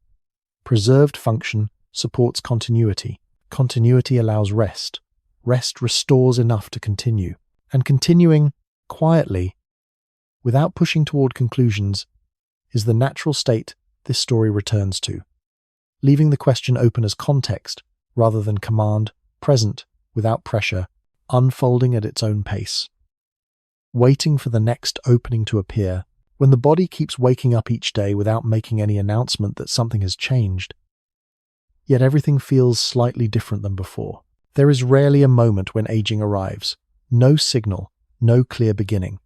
Preserved function supports continuity. Continuity allows rest. Rest restores enough to continue. And continuing quietly, without pushing toward conclusions, is the natural state this story returns to, leaving the question open as context rather than command, present, without pressure, unfolding at its own pace. Waiting for the next opening to appear, when the body keeps waking up each day without making any announcement that something has changed, yet everything feels slightly different than before. There is rarely a moment when aging arrives. No signal, no clear beginning.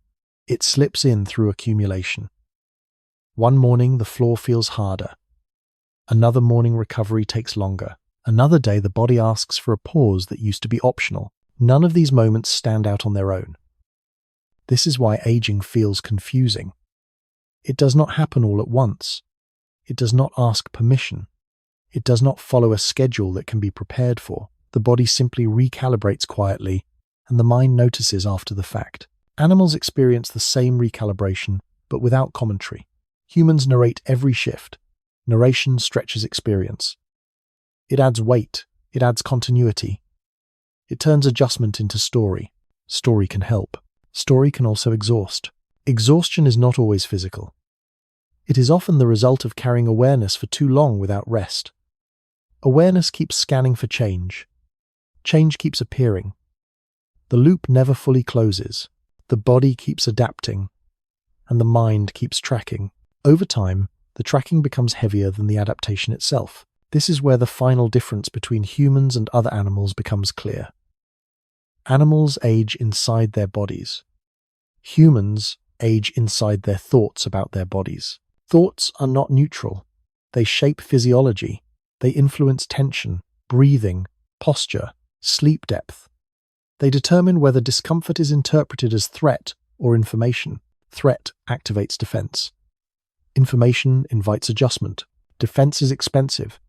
It slips in through accumulation. One morning, the floor feels harder. Another morning, recovery takes longer. Another day, the body asks for a pause that used to be optional. None of these moments stand out on their own. This is why aging feels confusing. It does not happen all at once. It does not ask permission. It does not follow a schedule that can be prepared for. The body simply recalibrates quietly, and the mind notices after the fact. Animals experience the same recalibration, but without commentary. Humans narrate every shift. Narration stretches experience. It adds weight. It adds continuity. It turns adjustment into story. Story can help. Story can also exhaust. Exhaustion is not always physical. It is often the result of carrying awareness for too long without rest. Awareness keeps scanning for change. Change keeps appearing. The loop never fully closes. The body keeps adapting, and the mind keeps tracking. Over time, the tracking becomes heavier than the adaptation itself. This is where the final difference between humans and other animals becomes clear. Animals age inside their bodies. Humans age inside their thoughts about their bodies. Thoughts are not neutral. They shape physiology. They influence tension, breathing, posture, sleep depth. They determine whether discomfort is interpreted as threat or information. Threat activates defense. Information invites adjustment. Defense is expensive.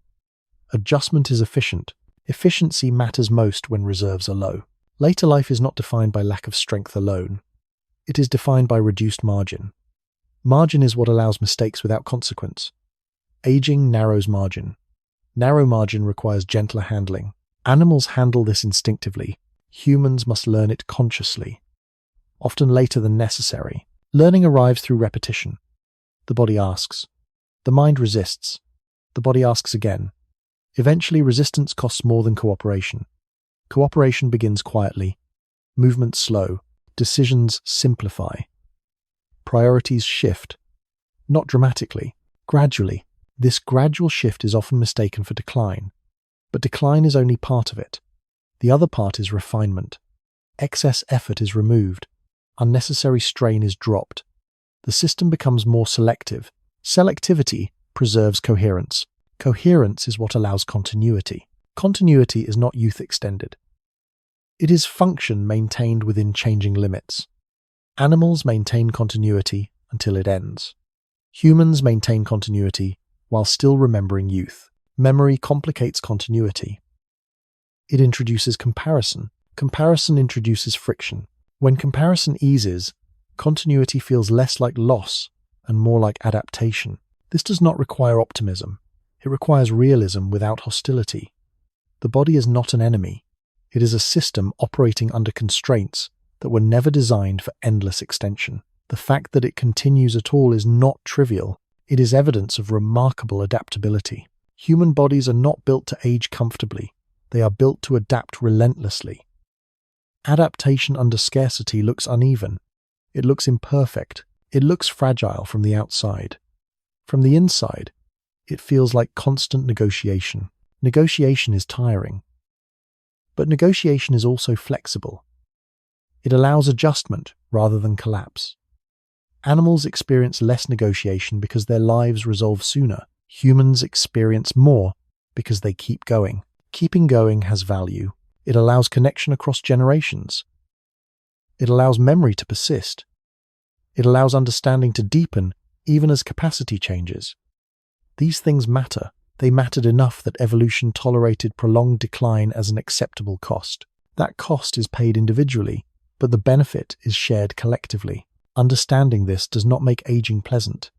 Adjustment is efficient. Efficiency matters most when reserves are low. Later life is not defined by lack of strength alone. It is defined by reduced margin. Margin is what allows mistakes without consequence. Aging narrows margin. Narrow margin requires gentler handling. Animals handle this instinctively. Humans must learn it consciously, often later than necessary. Learning arrives through repetition. The body asks. The mind resists. The body asks again. Eventually, resistance costs more than cooperation. Cooperation begins quietly. Movements slow. Decisions simplify. Priorities shift. Not dramatically, gradually. This gradual shift is often mistaken for decline. But decline is only part of it. The other part is refinement. Excess effort is removed. Unnecessary strain is dropped. The system becomes more selective. Selectivity preserves coherence. Coherence is what allows continuity. Continuity is not youth extended. It is function maintained within changing limits. Animals maintain continuity until it ends. Humans maintain continuity while still remembering youth. Memory complicates continuity. It introduces comparison. Comparison introduces friction. When comparison eases, continuity feels less like loss and more like adaptation. This does not require optimism. It requires realism without hostility. The body is not an enemy. It is a system operating under constraints that were never designed for endless extension. The fact that it continues at all is not trivial. It is evidence of remarkable adaptability. Human bodies are not built to age comfortably. They are built to adapt relentlessly. Adaptation under scarcity looks uneven. It looks imperfect. It looks fragile from the outside. From the inside, it feels like constant negotiation. Negotiation is tiring. But negotiation is also flexible. It allows adjustment rather than collapse. Animals experience less negotiation because their lives resolve sooner. Humans experience more because they keep going. Keeping going has value. It allows connection across generations. It allows memory to persist. It allows understanding to deepen even as capacity changes. These things matter. They mattered enough that evolution tolerated prolonged decline as an acceptable cost. That cost is paid individually, but the benefit is shared collectively. Understanding this does not make aging pleasant.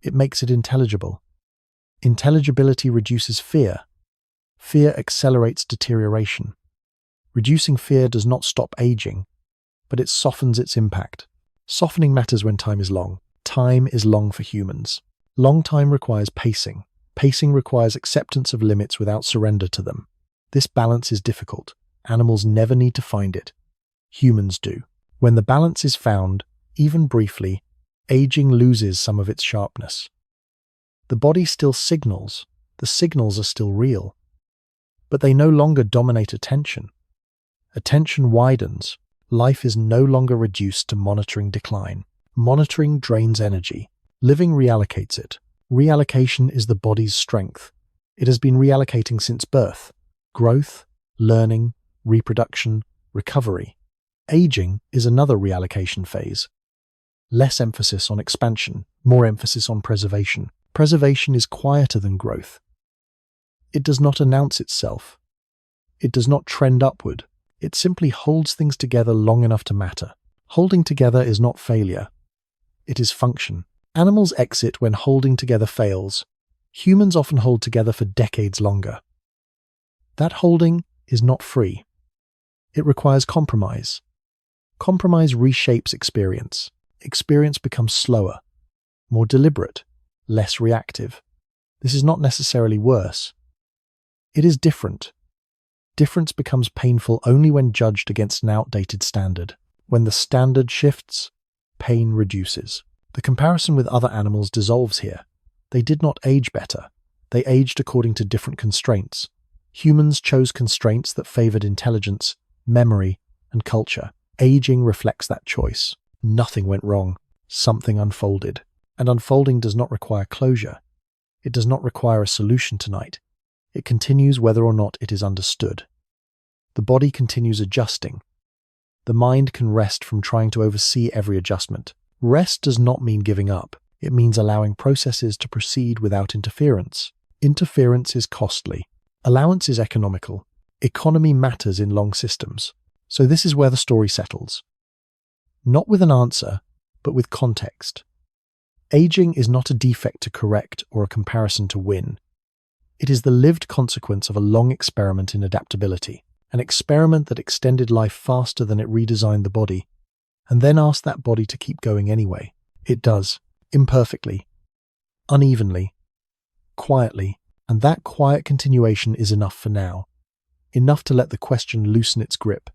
It makes it intelligible. Intelligibility reduces fear. Fear accelerates deterioration. Reducing fear does not stop aging, but it softens its impact. Softening matters when time is long. Time is long for humans. Long time requires pacing. Pacing requires acceptance of limits without surrender to them. This balance is difficult. Animals never need to find it. Humans do. When the balance is found, even briefly, aging loses some of its sharpness. The body still signals. The signals are still real. But they no longer dominate attention. Attention widens. Life is no longer reduced to monitoring decline. Monitoring drains energy. Living reallocates it. Reallocation is the body's strength. It has been reallocating since birth. Growth, learning, reproduction, recovery. Aging is another reallocation phase. Less emphasis on expansion, more emphasis on preservation. Preservation is quieter than growth. It does not announce itself. It does not trend upward. It simply holds things together long enough to matter. Holding together is not failure. It is function. Animals exit when holding together fails. Humans often hold together for decades longer. That holding is not free. It requires compromise. Compromise reshapes experience. Experience becomes slower, more deliberate, less reactive. This is not necessarily worse. It is different. Difference becomes painful only when judged against an outdated standard. When the standard shifts, pain reduces. The comparison with other animals dissolves here. They did not age better. They aged according to different constraints. Humans chose constraints that favored intelligence, memory, and culture. Aging reflects that choice. Nothing went wrong. Something unfolded. And unfolding does not require closure. It does not require a solution tonight. It continues whether or not it is understood. The body continues adjusting. The mind can rest from trying to oversee every adjustment. Rest does not mean giving up. It means allowing processes to proceed without interference. Interference is costly. Allowance is economical. Economy matters in long systems. So this is where the story settles. Not with an answer, but with context. Aging is not a defect to correct or a comparison to win. It is the lived consequence of a long experiment in adaptability, an experiment that extended life faster than it redesigned the body, and then asked that body to keep going anyway. It does, imperfectly, unevenly, quietly, and that quiet continuation is enough for now. Enough to let the question loosen its grip.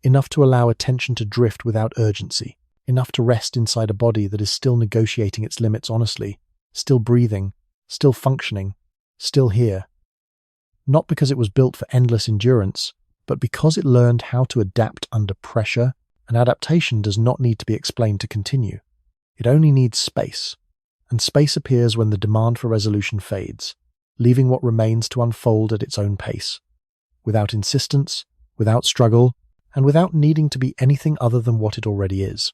Enough to allow attention to drift without urgency. Enough to rest inside a body that is still negotiating its limits honestly, still breathing, still functioning, still here. Not because it was built for endless endurance, but because it learned how to adapt under pressure. An adaptation does not need to be explained to continue. It only needs space. And space appears when the demand for resolution fades, leaving what remains to unfold at its own pace. Without insistence, without struggle, and without needing to be anything other than what it already is.